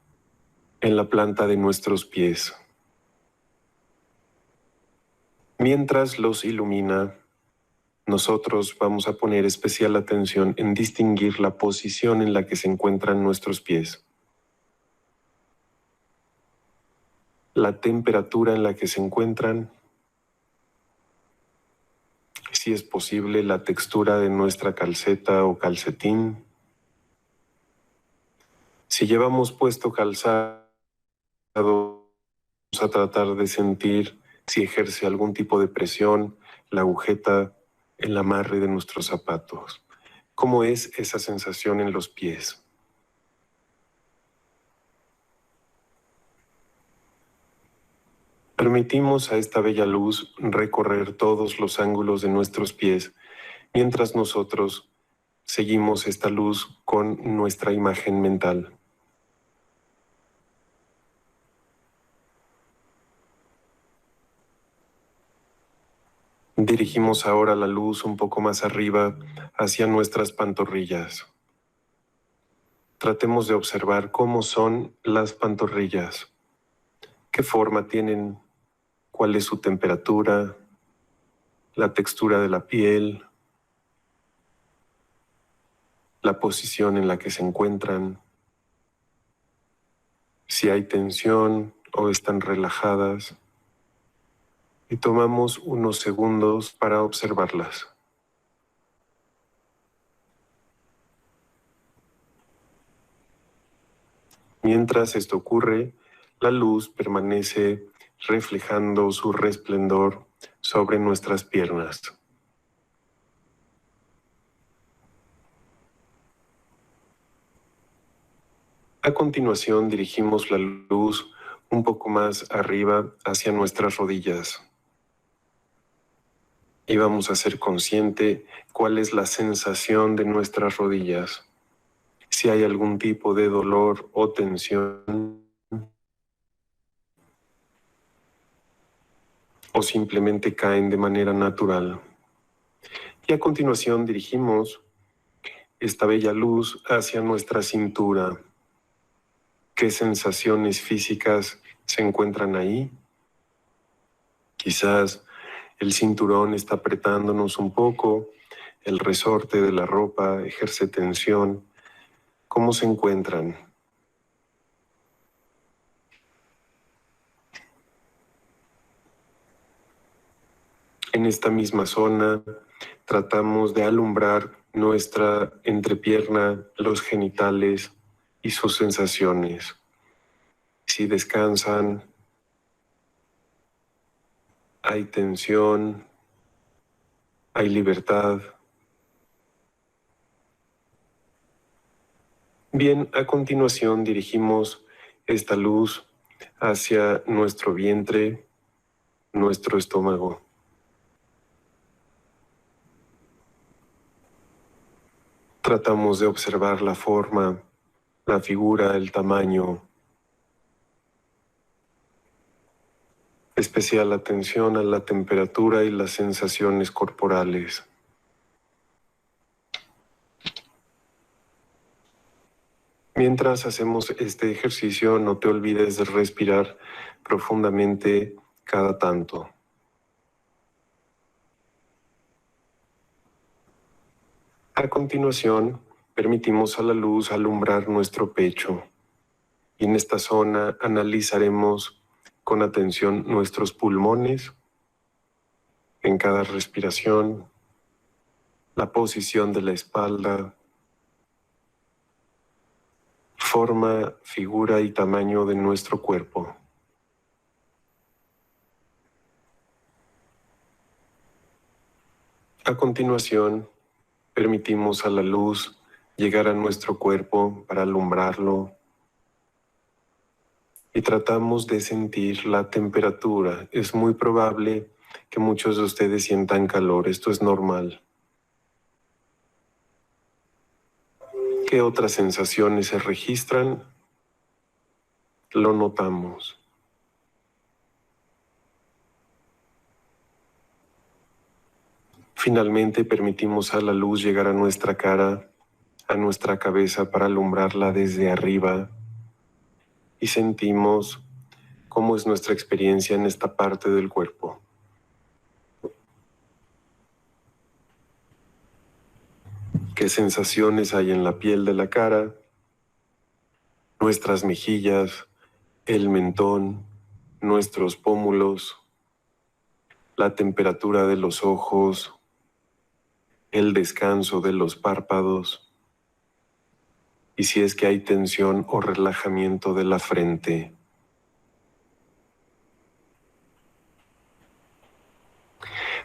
en la planta de nuestros pies. Mientras los ilumina, nosotros vamos a poner especial atención en distinguir la posición en la que se encuentran nuestros pies, la temperatura en la que se encuentran, si es posible, la textura de nuestra calceta o calcetín. Si llevamos puesto calzado, vamos a tratar de sentir si ejerce algún tipo de presión la agujeta, el amarre de nuestros zapatos. ¿Cómo es esa sensación en los pies? Permitimos a esta bella luz recorrer todos los ángulos de nuestros pies, mientras nosotros seguimos esta luz con nuestra imagen mental. Dirigimos ahora la luz un poco más arriba hacia nuestras pantorrillas. Tratemos de observar cómo son las pantorrillas, qué forma tienen, cuál es su temperatura, la textura de la piel, la posición en la que se encuentran. si hay tensión o están relajadas, y tomamos unos segundos para observarlas. Mientras esto ocurre, la luz permanece reflejando su resplandor sobre nuestras piernas. A continuación, dirigimos la luz un poco más arriba hacia nuestras rodillas. Y vamos a ser consciente cuál es la sensación de nuestras rodillas. Si hay algún tipo de dolor o tensión, o simplemente caen de manera natural. Y a continuación dirigimos esta bella luz hacia nuestra cintura. ¿Qué sensaciones físicas se encuentran ahí? Quizás el cinturón está apretándonos un poco, el resorte de la ropa ejerce tensión. ¿Cómo se encuentran? En esta misma zona tratamos de alumbrar nuestra entrepierna, los genitales y sus sensaciones. Si descansan, hay tensión, hay libertad. Bien, a continuación dirigimos esta luz hacia nuestro vientre, nuestro estómago. Tratamos de observar la forma, la figura, el tamaño. Especial atención a la temperatura y las sensaciones corporales. Mientras hacemos este ejercicio, no te olvides de respirar profundamente cada tanto. A continuación, permitimos a la luz alumbrar nuestro pecho. Y en esta zona analizaremos con atención nuestros pulmones en cada respiración, la posición de la espalda, forma, figura y tamaño de nuestro cuerpo. A continuación, permitimos a la luz llegar a nuestro cuerpo para alumbrarlo y tratamos de sentir la temperatura. Es muy probable que muchos de ustedes sientan calor, esto es normal. ¿Qué otras sensaciones se registran? Lo notamos. Finalmente permitimos a la luz llegar a nuestra cara, a nuestra cabeza para alumbrarla desde arriba y sentimos cómo es nuestra experiencia en esta parte del cuerpo. ¿Qué sensaciones hay en la piel de la cara, nuestras mejillas, el mentón, nuestros pómulos, la temperatura de los ojos, el descanso de los párpados y si es que hay tensión o relajamiento de la frente?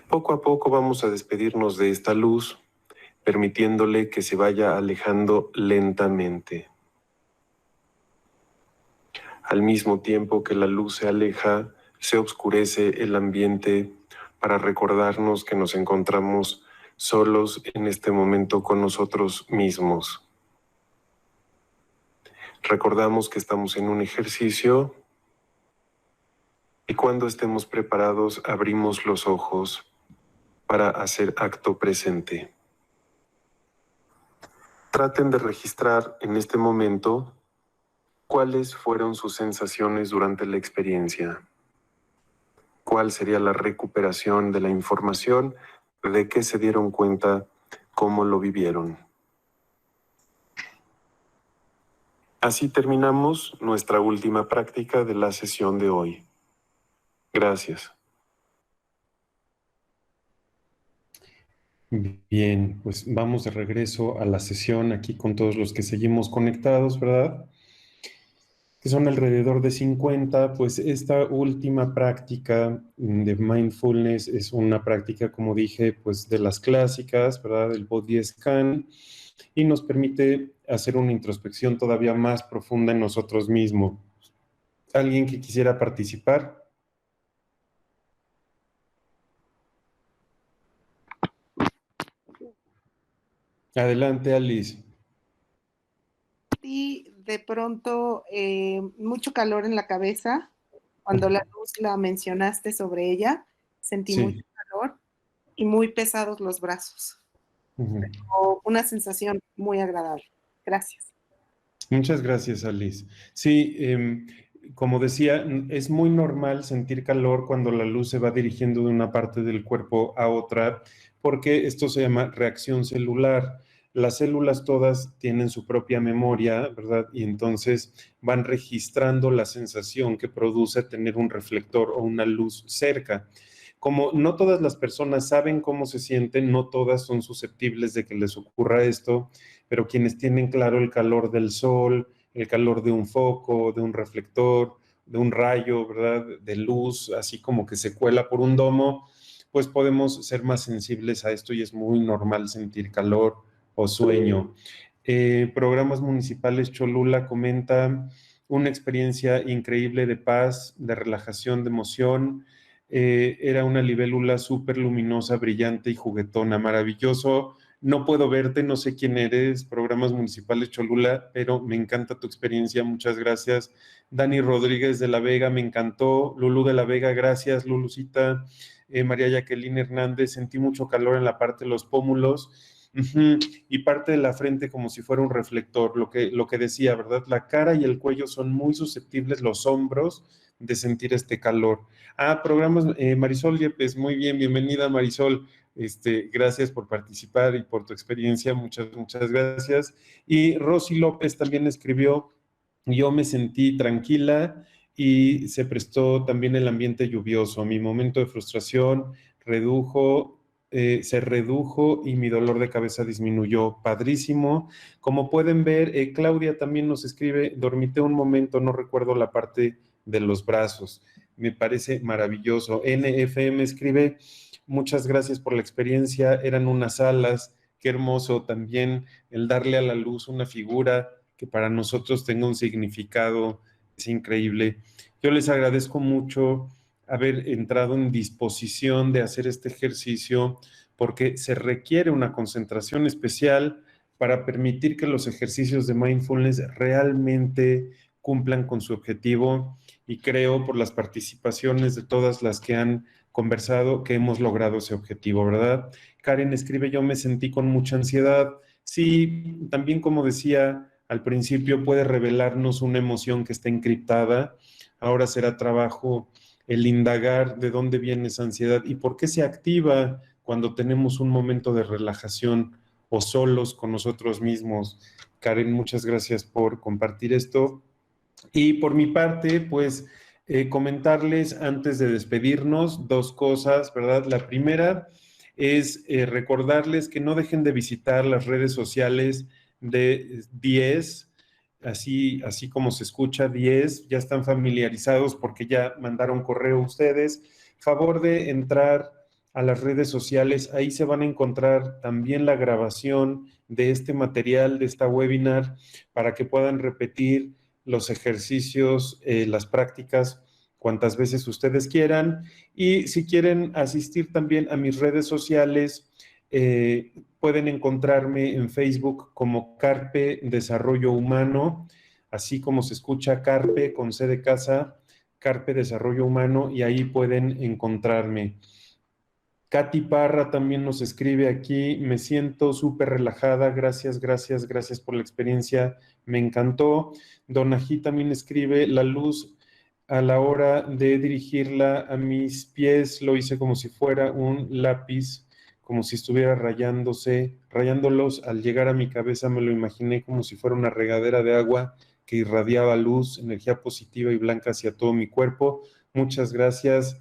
Poco a poco vamos a despedirnos de esta luz, permitiéndole que se vaya alejando lentamente. Al mismo tiempo que la luz se aleja, se oscurece el ambiente para recordarnos que nos encontramos solos en este momento con nosotros mismos. Recordamos que estamos en un ejercicio y cuando estemos preparados abrimos los ojos para hacer acto presente. Traten de registrar en este momento cuáles fueron sus sensaciones durante la experiencia. ¿Cuál sería la recuperación de la información? ¿De qué se dieron cuenta? ¿Cómo lo vivieron? Así terminamos nuestra última práctica de la sesión de hoy. Gracias. Bien, pues vamos de regreso a la sesión aquí con todos los que seguimos conectados, ¿verdad? Que son alrededor de 50, pues esta última práctica de mindfulness es una práctica, como dije, pues de las clásicas, ¿verdad? El Body Scan, y nos permite hacer una introspección todavía más profunda en nosotros mismos. ¿Alguien que quisiera participar? Adelante, Alice. Y de pronto mucho calor en la cabeza. Cuando la luz la mencionaste sobre ella, sentí Sí. mucho calor y muy pesados los brazos. O una sensación muy agradable. Gracias. Muchas gracias, Alice. Sí, como decía, es muy normal sentir calor cuando la luz se va dirigiendo de una parte del cuerpo a otra, porque esto se llama reacción celular. Las células todas tienen su propia memoria, ¿verdad? Y entonces van registrando la sensación que produce tener un reflector o una luz cerca. Como no todas las personas saben cómo se sienten, no todas son susceptibles de que les ocurra esto, pero quienes tienen claro el calor del sol, el calor de un foco, de un reflector, de un rayo, ¿verdad? De luz, así como que se cuela por un domo, pues podemos ser más sensibles a esto y es muy normal sentir calor o sueño. Programas Municipales Cholula comenta una experiencia increíble de paz, de relajación, de emoción. Era una libélula súper luminosa, brillante y juguetona, maravilloso. No puedo verte, no sé quién eres, Programas Municipales Cholula, pero me encanta tu experiencia, muchas gracias. Dani Rodríguez de la Vega, me encantó. Lulu de la Vega, gracias, Lulucita. María Jacqueline Hernández, sentí mucho calor en la parte de los pómulos. Y parte de la frente como si fuera un reflector, lo que decía, ¿verdad? La cara y el cuello son muy susceptibles, los hombros, de sentir este calor. Programas, Marisol Yepes, muy bien, bienvenida Marisol. Gracias por participar y por tu experiencia, muchas gracias. Y Rosy López también escribió, yo me sentí tranquila y se prestó también el ambiente lluvioso. Mi momento de frustración se redujo y mi dolor de cabeza disminuyó. Padrísimo. Como pueden ver, Claudia también nos escribe, dormité un momento, no recuerdo la parte de los brazos. Me parece maravilloso. NFM escribe, muchas gracias por la experiencia, eran unas alas, qué hermoso también el darle a la luz una figura que para nosotros tenga un significado, es increíble. Yo les agradezco mucho haber entrado en disposición de hacer este ejercicio porque se requiere una concentración especial para permitir que los ejercicios de mindfulness realmente cumplan con su objetivo y creo por las participaciones de todas las que han conversado que hemos logrado ese objetivo, ¿verdad? Karen escribe, yo me sentí con mucha ansiedad. Sí, también como decía al principio, puede revelarnos una emoción que está encriptada. Ahora será trabajo el indagar de dónde viene esa ansiedad y por qué se activa cuando tenemos un momento de relajación o solos con nosotros mismos. Karen, muchas gracias por compartir esto. Y por mi parte, pues comentarles antes de despedirnos dos cosas, ¿verdad? La primera es recordarles que no dejen de visitar las redes sociales de 10, así como se escucha 10, ya están familiarizados porque ya mandaron correo ustedes. Favor de entrar a las redes sociales, ahí se van a encontrar también la grabación de este material, de esta webinar, para que puedan repetir los ejercicios, las prácticas, cuantas veces ustedes quieran. Y si quieren asistir también a mis redes sociales, pueden encontrarme en Facebook como Carpe Desarrollo Humano, así como se escucha Carpe con C de casa, Carpe Desarrollo Humano, y ahí pueden encontrarme. Katy Parra también nos escribe aquí, me siento súper relajada, gracias por la experiencia, me encantó. Donají también escribe, la luz a la hora de dirigirla a mis pies, lo hice como si fuera un lápiz, como si estuviera rayándolos, al llegar a mi cabeza me lo imaginé como si fuera una regadera de agua, que irradiaba luz, energía positiva y blanca hacia todo mi cuerpo. Muchas gracias.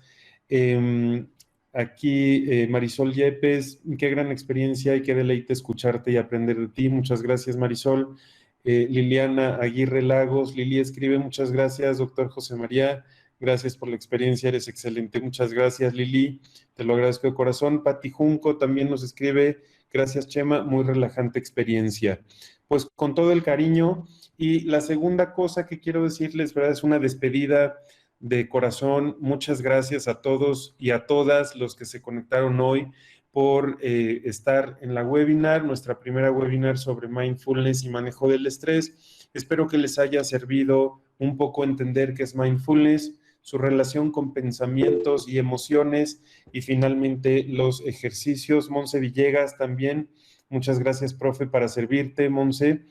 Aquí Marisol Yepes, qué gran experiencia y qué deleite escucharte y aprender de ti. Muchas gracias, Marisol. Liliana Aguirre Lagos, Lili escribe, muchas gracias, doctor José María, gracias por la experiencia, eres excelente. Muchas gracias, Lili, te lo agradezco de corazón. Pati Junco también nos escribe, gracias, Chema, muy relajante experiencia. Pues con todo el cariño. Y la segunda cosa que quiero decirles, ¿verdad? Es una despedida de corazón. Muchas gracias a todos y a todas los que se conectaron hoy por estar en la webinar, nuestra primera webinar sobre mindfulness y manejo del estrés. Espero que les haya servido un poco entender qué es mindfulness, su relación con pensamientos y emociones y finalmente los ejercicios. Monse Villegas también. Muchas gracias, profe, para servirte, Monse.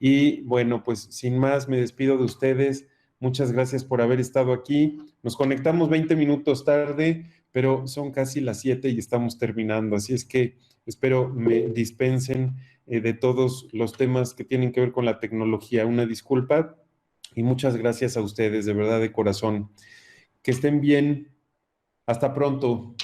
Y bueno, pues sin más me despido de ustedes. Muchas gracias por haber estado aquí. Nos conectamos 20 minutos tarde, pero son casi las 7 y estamos terminando. Así es que espero me dispensen de todos los temas que tienen que ver con la tecnología. Una disculpa y muchas gracias a ustedes, de verdad, de corazón. Que estén bien. Hasta pronto.